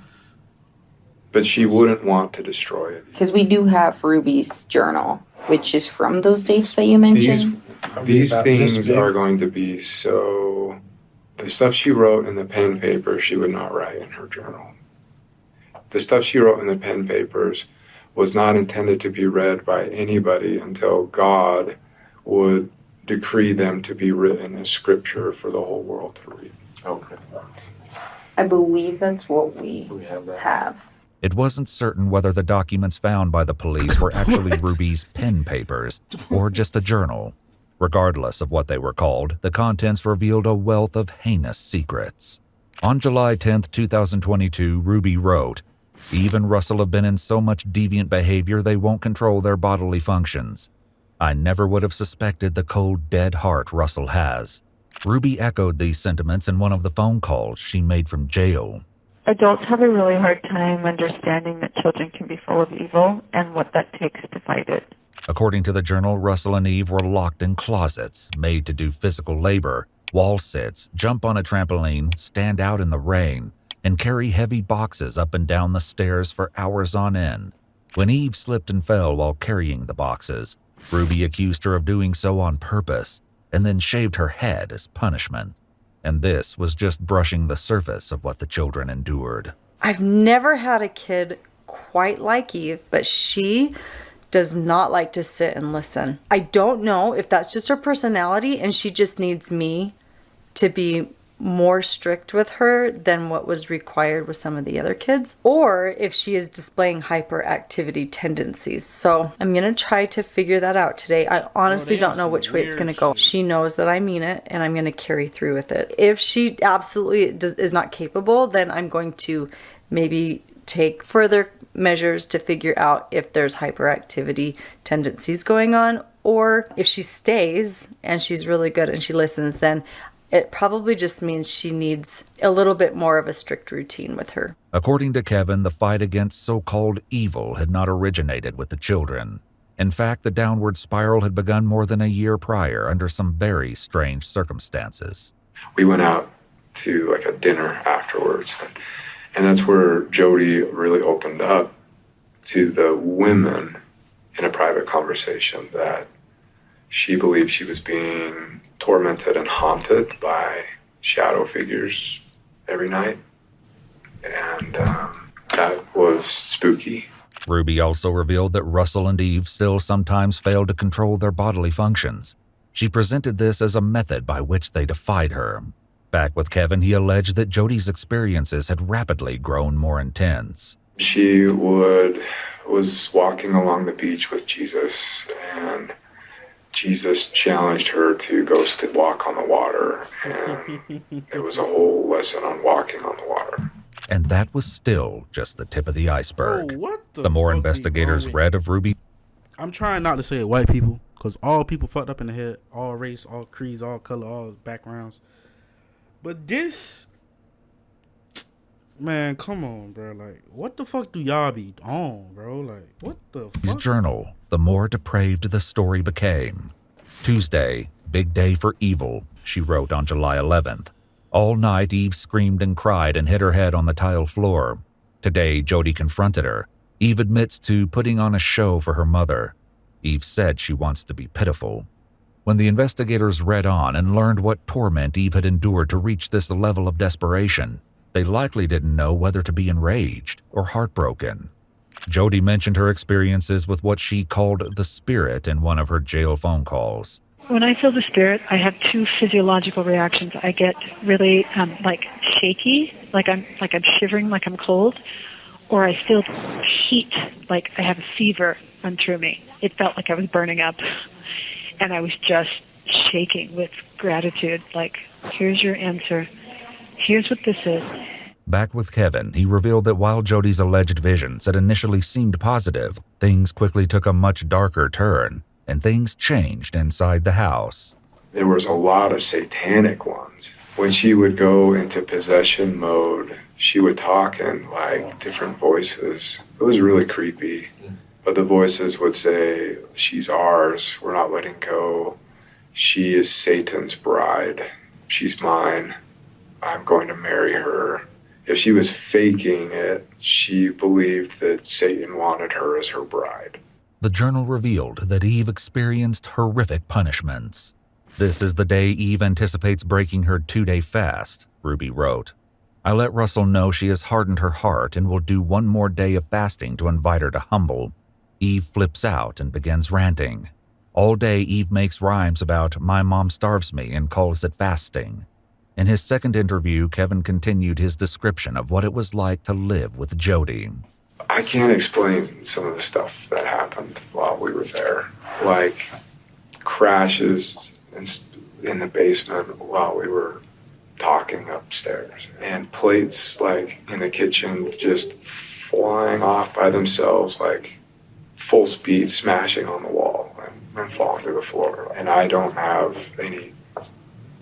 But she wouldn't want to destroy it. Because we do have Ruby's journal, which is from those dates that you mentioned. These things are going to be so... The stuff she wrote in the pen paper, she would not write in her journal. The stuff she wrote in the pen papers was not intended to be read by anybody until God would decree them to be written as scripture for the whole world to read. Okay. I believe that's what we have. It wasn't certain whether the documents found by the police were actually Ruby's pen papers or just a journal. Regardless of what they were called, the contents revealed a wealth of heinous secrets. On July 10, 2022, Ruby wrote, "Eve and Russell have been in so much deviant behavior they won't control their bodily functions. I never would have suspected the cold, dead heart Russell has." Ruby echoed these sentiments in one of the phone calls she made from jail. Adults have a really hard time understanding that children can be full of evil and what that takes to fight it. According to the journal, Russell and Eve were locked in closets, made to do physical labor, wall sits, jump on a trampoline, stand out in the rain, and carry heavy boxes up and down the stairs for hours on end. When Eve slipped and fell while carrying the boxes, Ruby accused her of doing so on purpose, and then shaved her head as punishment. And this was just brushing the surface of what the children endured. I've never had a kid quite like Eve, but she does not like to sit and listen. I don't know if that's just her personality and she just needs me to be more strict with her than what was required with some of the other kids, or if she is displaying hyperactivity tendencies. So I'm going to try to figure that out today. I honestly don't know which way it's going to go. She knows that I mean it, and I'm going to carry through with it. If she absolutely is not capable, then I'm going to maybe take further measures to figure out if there's hyperactivity tendencies going on, or if she stays and she's really good and she listens, then it probably just means she needs a little bit more of a strict routine with her. According to Kevin, the fight against so-called evil had not originated with the children. In fact, the downward spiral had begun more than a year prior under some very strange circumstances. We went out to like a dinner afterwards, and that's where Jody really opened up to the women in a private conversation that she believed she was being tormented and haunted by shadow figures every night. And that was spooky. Ruby also revealed that Russell and Eve still sometimes failed to control their bodily functions. She presented this as a method by which they defied her. Back with Kevin, he alleged that Jody's experiences had rapidly grown more intense. She was walking along the beach with Jesus, and Jesus challenged her to go walk on the water, and it was a whole lesson on walking on the water. And that was still just the tip of the iceberg. Bro, what the more investigators read of Ruby... I'm trying not to say it white people, because all people fucked up in the head, all race, all creeds, all color, all backgrounds. But this... Man, come on, bro. Like, what the fuck do y'all be on, bro? Like, what the fuck? His journal, the more depraved the story became. Tuesday, big day for evil, she wrote on July 11th. All night, Eve screamed and cried and hit her head on the tile floor. Today, Jody confronted her. Eve admits to putting on a show for her mother. Eve said she wants to be pitiful. When the investigators read on and learned what torment Eve had endured to reach this level of desperation, they likely didn't know whether to be enraged or heartbroken. Jody mentioned her experiences with what she called the spirit in one of her jail phone calls. When I feel the spirit, I have two physiological reactions. I get really shaky, like I'm shivering, like I'm cold, or I feel heat, like I have a fever run through me. It felt like I was burning up, and I was just shaking with gratitude. Like, here's your answer. Here's what this is. Back with Kevin, he revealed that while Jody's alleged visions had initially seemed positive, things quickly took a much darker turn, and things changed inside the house. There was a lot of satanic ones. When she would go into possession mode, she would talk in like different voices. It was really creepy. But the voices would say, she's ours, we're not letting go. She is Satan's bride. She's mine. I'm going to marry her. If she was faking it, she believed that Satan wanted her as her bride. The journal revealed that Eve experienced horrific punishments. This is the day Eve anticipates breaking her 2-day fast, Ruby wrote. I let Russell know she has hardened her heart and will do one more day of fasting to invite her to humble. Eve flips out and begins ranting. All day Eve makes rhymes about my mom starves me and calls it fasting. In his second interview, Kevin continued his description of what it was like to live with Jody. I can't explain some of the stuff that happened while we were there, like crashes in the basement while we were talking upstairs, and plates like in the kitchen just flying off by themselves, like full speed, smashing on the wall and falling to the floor. And I don't have any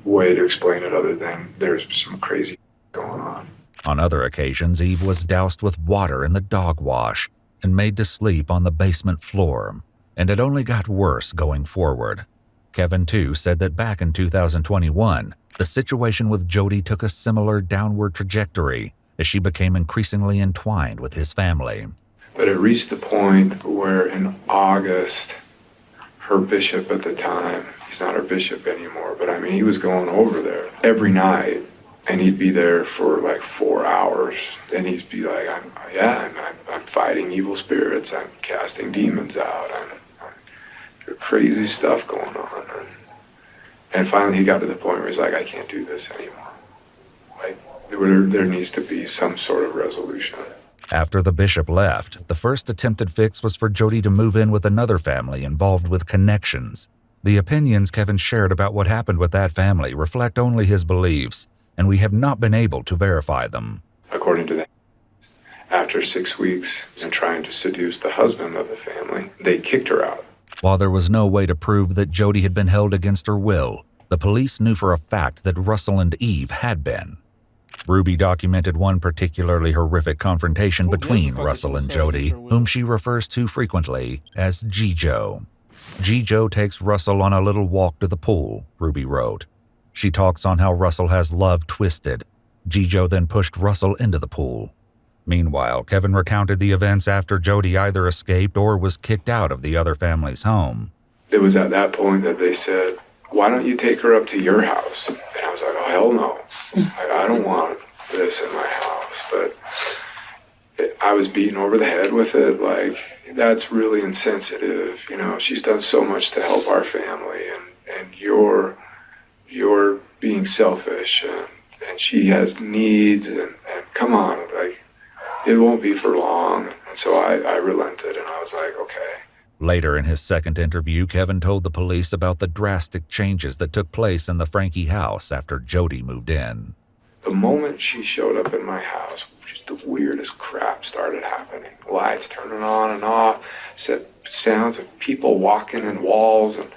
way to explain it other than there's some crazy going on. On other occasions, Eve was doused with water in the dog wash and made to sleep on the basement floor, and it only got worse going forward. Kevin, too, said that back in 2021, the situation with Jody took a similar downward trajectory as she became increasingly entwined with his family. But it reached the point where in August, her bishop at the time, he's not her bishop anymore, but I mean, he was going over there every night, and he'd be there for like 4 hours. And he'd be like, I'm fighting evil spirits. I'm casting demons out. I'm crazy stuff going on. And finally he got to the point where he's like, I can't do this anymore. There needs to be some sort of resolution. After the bishop left, the first attempted fix was for Jody to move in with another family involved with connections. The opinions Kevin shared about what happened with that family reflect only his beliefs, and we have not been able to verify them. According to them, after 6 weeks and trying to seduce the husband of the family, they kicked her out. While there was no way to prove that Jody had been held against her will, the police knew for a fact that Russell and Eve had been. Ruby documented one particularly horrific confrontation between Russell and Jody, whom she refers to frequently as G-Joe. G-Joe takes Russell on a little walk to the pool, Ruby wrote. She talks on how Russell has love twisted. G-Joe then pushed Russell into the pool. Meanwhile, Kevin recounted the events after Jody either escaped or was kicked out of the other family's home. It was at that point that they said, "Why don't you take her up to your house?" And I was like, "Oh, hell no. I don't want this in my house." But I was beaten over the head with it. Like, that's really insensitive. You know, she's done so much to help our family, and you're being selfish, and she has needs, and come on, like, it won't be for long. And so I relented, and I was like, okay. Later in his second interview, Kevin told the police about the drastic changes that took place in the Frankie house after Jody moved in. The moment she showed up in my house, just the weirdest crap started happening. Lights turning on and off, sounds of people walking in walls, and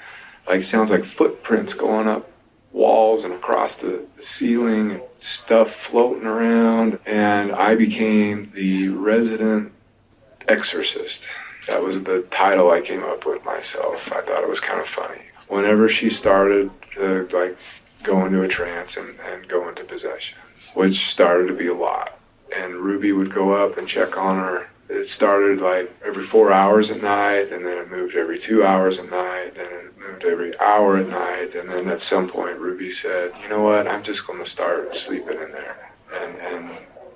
like sounds like footprints going up walls and across the ceiling, and stuff floating around. And I became the resident exorcist. That was the title I came up with myself. I thought it was kind of funny. Whenever she started to like go into a trance and go into possession, which started to be a lot. And Ruby would go up and check on her. It started like every 4 hours at night, and then it moved every 2 hours at night, then it moved every hour at night, and then at some point Ruby said, "You know what, I'm just going to start sleeping in there, and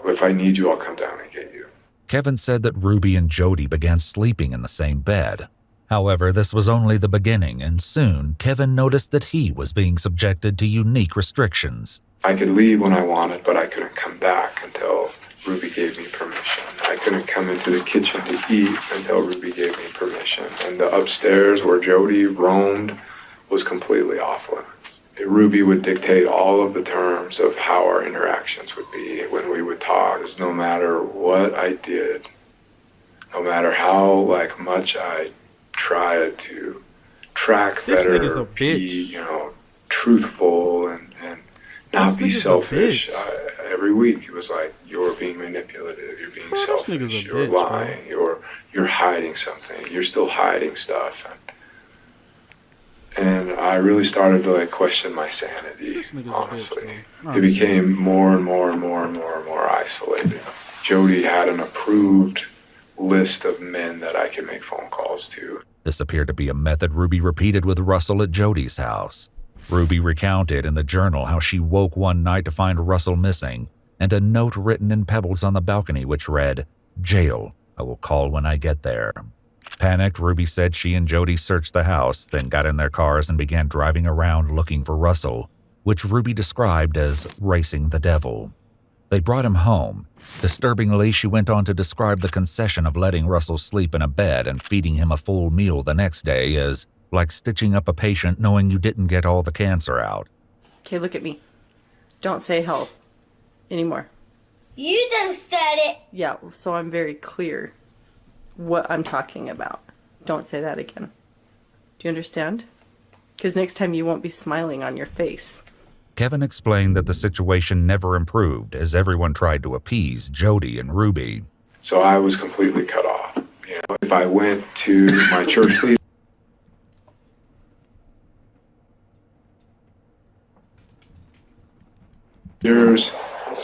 if I need you, I'll come down and get you." Kevin said that Ruby and Jody began sleeping in the same bed. However, this was only the beginning, and soon Kevin noticed that he was being subjected to unique restrictions. I could leave when I wanted, but I couldn't come back until Ruby gave me permission. I couldn't come into the kitchen to eat until Ruby gave me permission. And the upstairs where Jody roamed was completely off limits. Ruby would dictate all of the terms of how our interactions would be when we would talk. No matter what I did, no matter how like much I tried to track better, be, truthful and not be selfish. Every week it was like, you're being manipulative, you're being selfish, you're lying, you're hiding something, you're still hiding stuff. And I really started to like question my sanity, honestly. It became more and more and more and more and more isolated. Jody had an approved list of men that I could make phone calls to. This appeared to be a method Ruby repeated with Russell at Jody's house. Ruby recounted in the journal how she woke one night to find Russell missing, and a note written in pebbles on the balcony which read, "Jail, I will call when I get there." Panicked, Ruby said she and Jody searched the house, then got in their cars and began driving around looking for Russell, which Ruby described as racing the devil. They brought him home. Disturbingly, she went on to describe the concession of letting Russell sleep in a bed and feeding him a full meal the next day as like stitching up a patient knowing you didn't get all the cancer out. Okay, look at me. Don't say help anymore. You just said it. Yeah, so I'm very clear what I'm talking about. Don't say that again. Do you understand? Because next time you won't be smiling on your face. Kevin explained that the situation never improved as everyone tried to appease Jody and Ruby. So I was completely cut off. If I went to my church leaders,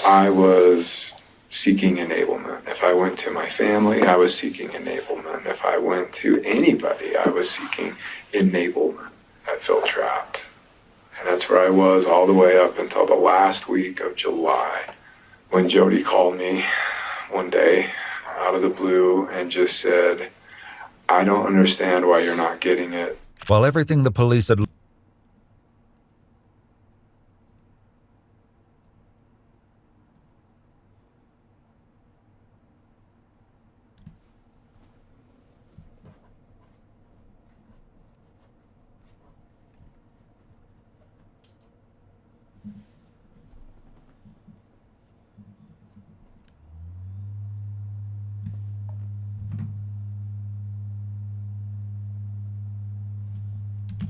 I was seeking enablement. If I went to my family, I was seeking enablement. If I went to anybody, I was seeking enablement. I felt trapped. And that's where I was all the way up until the last week of July, when Jody called me one day out of the blue and just said, "I don't understand why you're not getting it." While everything the police had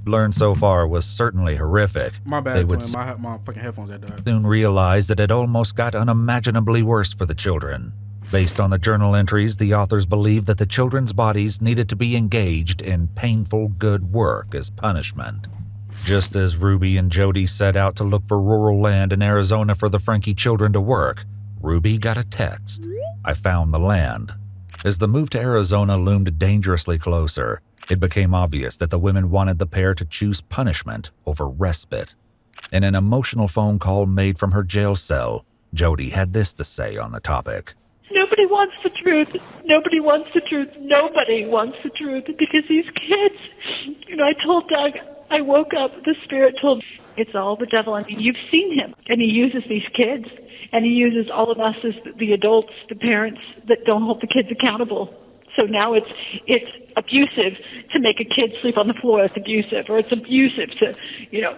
learned so far was certainly horrific. My They bad, would twin. My fucking headphones had died. soon realize that it almost got unimaginably worse for the children. Based on the journal entries, the authors believed that the children's bodies needed to be engaged in painful good work as punishment. Just as Ruby and Jody set out to look for rural land in Arizona for the Frankie children to work, Ruby got a text. "I found the land." As the move to Arizona loomed dangerously closer, it became obvious that the women wanted the pair to choose punishment over respite. In an emotional phone call made from her jail cell, Jody had this to say on the topic. Nobody wants the truth. Nobody wants the truth. Nobody wants the truth because these kids, I told Doug, I woke up, the spirit told me, it's all the devil. I mean, you've seen him, and he uses these kids, and he uses all of us as the adults, the parents that don't hold the kids accountable. So now it's abusive to make a kid sleep on the floor. It's abusive, or it's abusive to,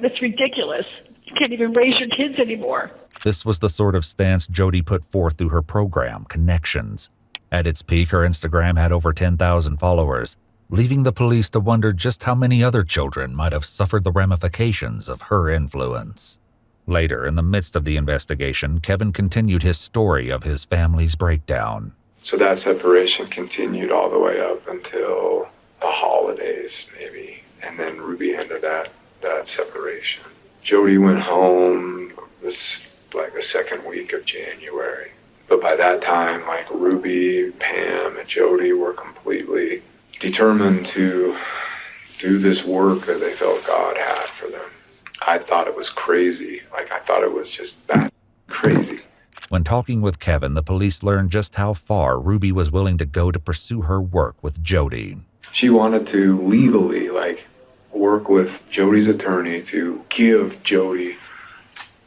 that's ridiculous. You can't even raise your kids anymore. This was the sort of stance Jody put forth through her program, Connections. At its peak, her Instagram had over 10,000 followers, leaving the police to wonder just how many other children might have suffered the ramifications of her influence. Later, in the midst of the investigation, Kevin continued his story of his family's breakdown. So that separation continued all the way up until the holidays, maybe. And then Ruby ended that separation. Jody went home the second week of January. But by that time, Ruby, Pam, and Jody were completely determined to do this work that they felt God had for them. I thought it was crazy. I thought it was just that crazy. When talking with Kevin, the police learned just how far Ruby was willing to go to pursue her work with Jody. She wanted to legally, work with Jody's attorney to give Jody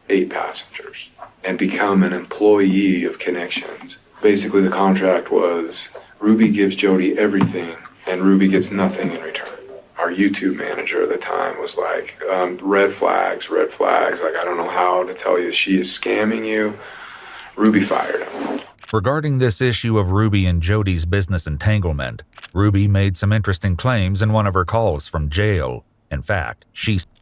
8 passengers and become an employee of Connections. Basically, the contract was Ruby gives Jody everything and Ruby gets nothing in return. Our YouTube manager at the time was like, red flags. I don't know how to tell you. She is scamming you. Ruby fired him. Regarding this issue of Ruby and Jody's business entanglement, Ruby made some interesting claims in one of her calls from jail. In fact,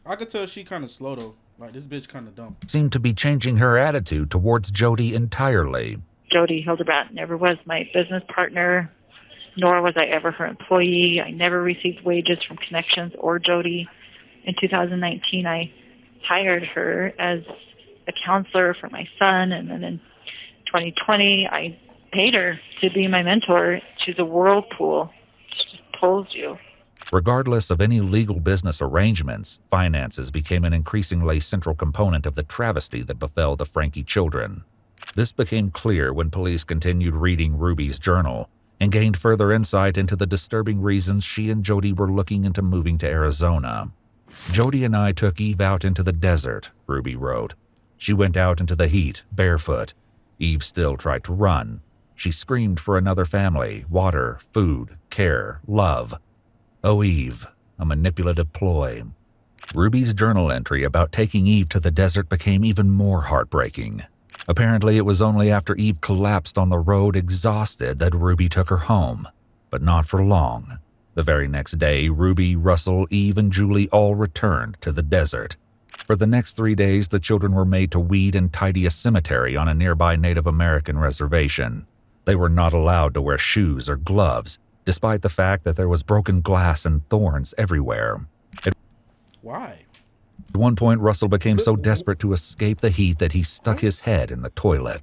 I could tell she kind of slow though. This bitch kind of dumb. Seemed to be changing her attitude towards Jody entirely. Jody Hildebrandt never was my business partner, nor was I ever her employee. I never received wages from Connections or Jody. In 2019, I hired her as a counselor for my son, and then in 2020, I paid her to be my mentor. She's a whirlpool. She just pulls you. Regardless of any legal business arrangements, finances became an increasingly central component of the travesty that befell the Frankie children. This became clear when police continued reading Ruby's journal and gained further insight into the disturbing reasons she and Jody were looking into moving to Arizona. "Jody and I took Eve out into the desert," Ruby wrote. "She went out into the heat, barefoot. Eve still tried to run. She screamed for another family, water, food, care, love. Oh, Eve, a manipulative ploy." Ruby's journal entry about taking Eve to the desert became even more heartbreaking. Apparently, it was only after Eve collapsed on the road exhausted that Ruby took her home. But not for long. The very next day, Ruby, Russell, Eve, and Julie all returned to the desert. For the next 3 days, the children were made to weed and tidy a cemetery on a nearby Native American reservation. They were not allowed to wear shoes or gloves, despite the fact that there was broken glass and thorns everywhere. Why? At one point, Russell became so desperate to escape the heat that he stuck his head in the toilet.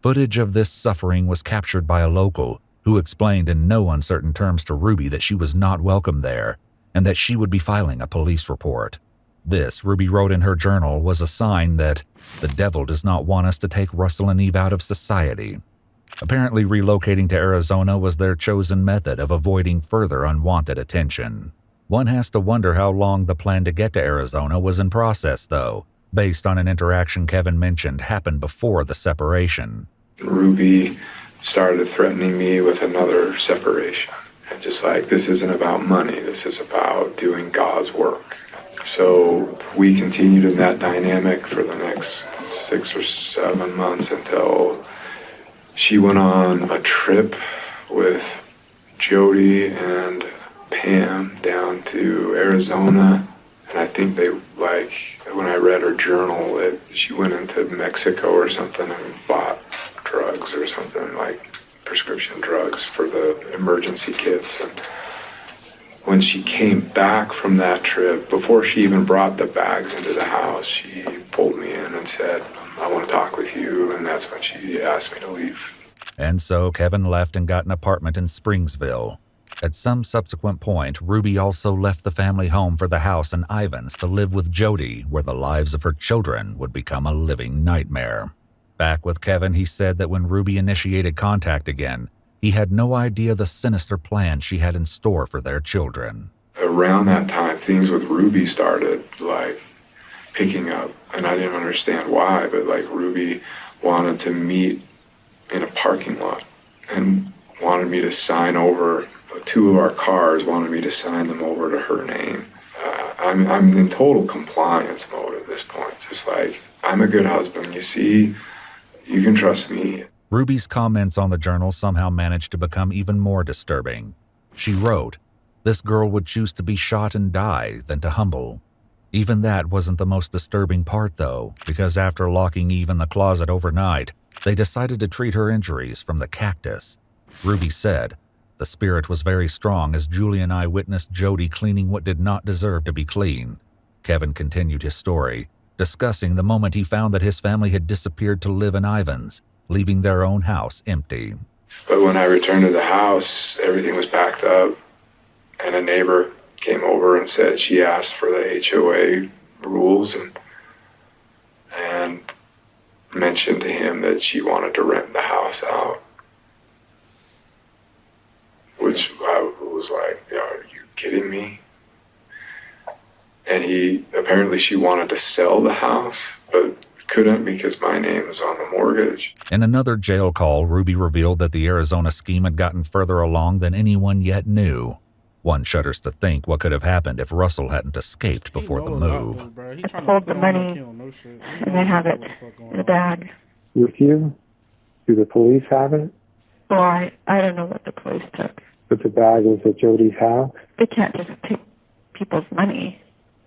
Footage of this suffering was captured by a local who explained in no uncertain terms to Ruby that she was not welcome there and that she would be filing a police report. This, Ruby wrote in her journal, was a sign that the devil does not want us to take Russell and Eve out of society. Apparently, relocating to Arizona was their chosen method of avoiding further unwanted attention. One has to wonder how long the plan to get to Arizona was in process, though, based on an interaction Kevin mentioned happened before the separation. Ruby started threatening me with another separation. And just this isn't about money, this is about doing God's work. So we continued in that dynamic for the next 6 or 7 months until she went on a trip with Jody and Pam down to Arizona And I think they, like, when I read her journal, she went into Mexico or something and bought drugs or something, like prescription drugs for the emergency kits. And when she came back from that trip, before she even brought the bags into the house, she pulled me in and said, I want to talk with you. And that's when she asked me to leave. And so Kevin left and got an apartment in Springsville. At some subsequent point, Ruby also left the family home for the house in Ivans to live with Jody, where the lives of her children would become a living nightmare. Back with Kevin, he said that when Ruby initiated contact again, he had no idea the sinister plan she had in store for their children. Around that time, things with Ruby started, like, picking up, and I didn't understand why, but, like, Ruby wanted to meet in a parking lot and wanted me to sign over 2 of our cars, wanted me to sign them over to her name. I'm in total compliance mode at this point. Just like, I'm a good husband, you see, you can trust me. Ruby's comments on the journal somehow managed to become even more disturbing. She wrote, "This girl would choose to be shot and die than to humble." Even that wasn't the most disturbing part, though, because after locking Eve in the closet overnight, they decided to treat her injuries from the cactus. Ruby said, "The spirit was very strong as Julie and I witnessed Jody cleaning what did not deserve to be clean." Kevin continued his story, discussing the moment he found that his family had disappeared to live in Ivans, leaving their own house empty. But when I returned to the house, everything was packed up, and a neighbor came over and said she asked for the HOA rules and mentioned to him that she wanted to rent the house out. Which I was like, are you kidding me? And she wanted to sell the house, but couldn't because my name is on the mortgage. In another jail call, Ruby revealed that the Arizona scheme had gotten further along than anyone yet knew. One shudders to think what could have happened if Russell hadn't escaped before the move. He I pulled the money and I have it in a bag. With you? Do the police have it? Well, I don't know what the police took. But the bag was at Jody's house? They can't just take people's money.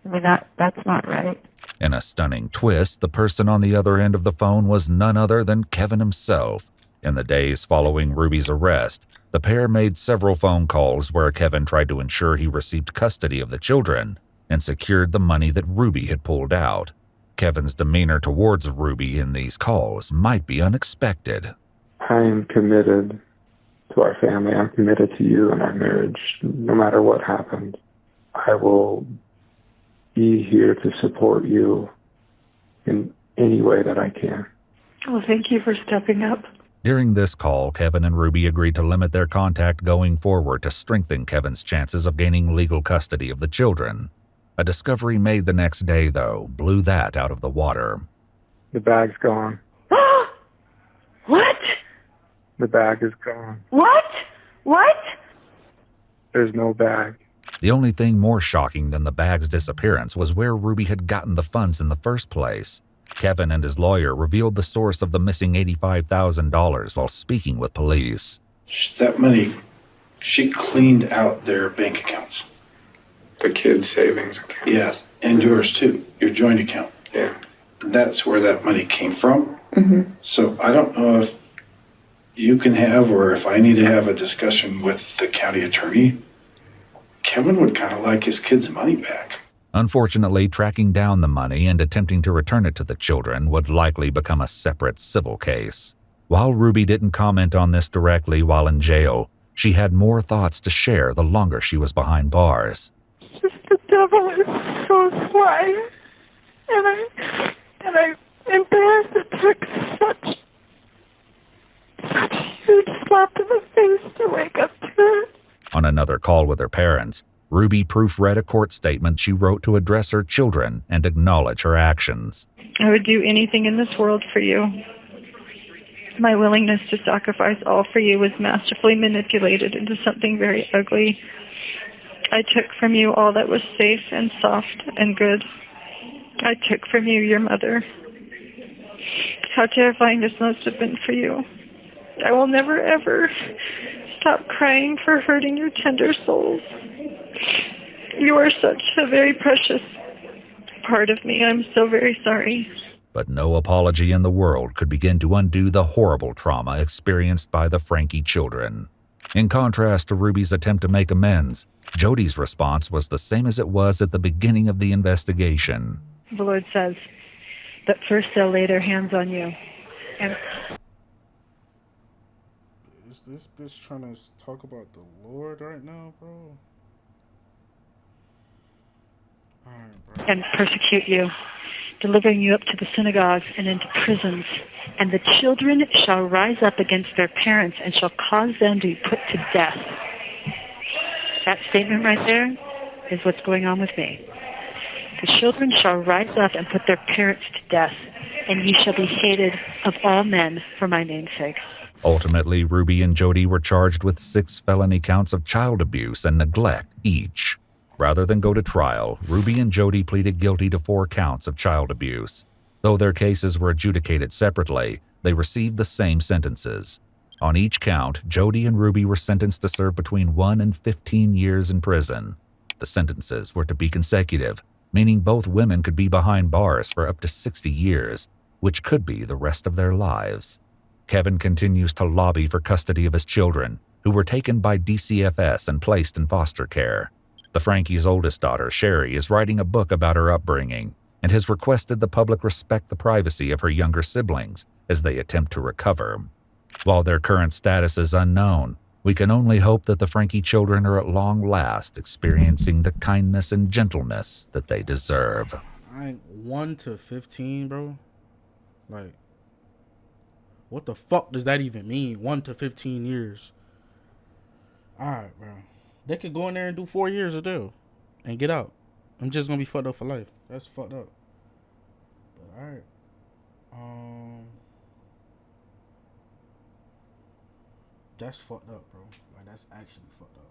I mean, that's not right. In a stunning twist, the person on the other end of the phone was none other than Kevin himself. In the days following Ruby's arrest, the pair made several phone calls where Kevin tried to ensure he received custody of the children and secured the money that Ruby had pulled out. Kevin's demeanor towards Ruby in these calls might be unexpected. I am committed to our family. I'm committed to you and our marriage. No matter what happens, I will be here to support you in any way that I can. Well, thank you for stepping up. During this call, Kevin and Ruby agreed to limit their contact going forward to strengthen Kevin's chances of gaining legal custody of the children. A discovery made the next day, though, blew that out of the water. The bag's gone. What? The bag is gone. What? There's no bag. The only thing more shocking than the bag's disappearance was where Ruby had gotten the funds in the first place. Kevin and his lawyer revealed the source of the missing $85,000 while speaking with police. That money, she cleaned out their bank accounts. The kids' savings accounts. Yeah, and yours too, your joint account. Yeah. That's where that money came from. Mm-hmm. So I don't know if you can have, or if I need to have a discussion with the county attorney. Kevin would kind of like his kids' money back. Unfortunately, tracking down the money and attempting to return it to the children would likely become a separate civil case. While Ruby didn't comment on this directly while in jail, she had more thoughts to share the longer she was behind bars. The devil is so sly, and I'm embarrassed it took such a huge slap in the face to wake up to it. On another call with her parents, Ruby proofread a court statement she wrote to address her children and acknowledge her actions. I would do anything in this world for you. My willingness to sacrifice all for you was masterfully manipulated into something very ugly. I took from you all that was safe and soft and good. I took from you your mother. How terrifying this must have been for you. I will never, ever stop crying for hurting your tender souls. You are such a very precious part of me. I'm so very sorry. But no apology in the world could begin to undo the horrible trauma experienced by the Frankie children. In contrast to Ruby's attempt to make amends, Jody's response was the same as it was at the beginning of the investigation. The Lord says that first they'll lay their hands on you. And is this bitch trying to talk about the Lord right now, bro? Alright, bro. And persecute you, delivering you up to the synagogues and into prisons. And the children shall rise up against their parents and shall cause them to be put to death. That statement right there is what's going on with me. The children shall rise up and put their parents to death, and ye shall be hated of all men for my name's sake. Ultimately, Ruby and Jody were charged with 6 felony counts of child abuse and neglect each. Rather than go to trial, Ruby and Jody pleaded guilty to 4 counts of child abuse. Though their cases were adjudicated separately, they received the same sentences. On each count, Jody and Ruby were sentenced to serve between 1 and 15 years in prison. The sentences were to be consecutive, meaning both women could be behind bars for up to 60 years, which could be the rest of their lives. Kevin continues to lobby for custody of his children, who were taken by DCFS and placed in foster care. The Frankie's oldest daughter, Sherry, is writing a book about her upbringing and has requested the public respect the privacy of her younger siblings as they attempt to recover. While their current status is unknown, we can only hope that the Frankie children are at long last experiencing the kindness and gentleness that they deserve. I ain't 1 to 15, bro. Like, what the fuck does that even mean? 1 to 15 years. Alright, bro. They could go in there and do 4 years of jail and get out. I'm just gonna be fucked up for life. That's fucked up. But alright. That's fucked up, bro. Like, that's actually fucked up.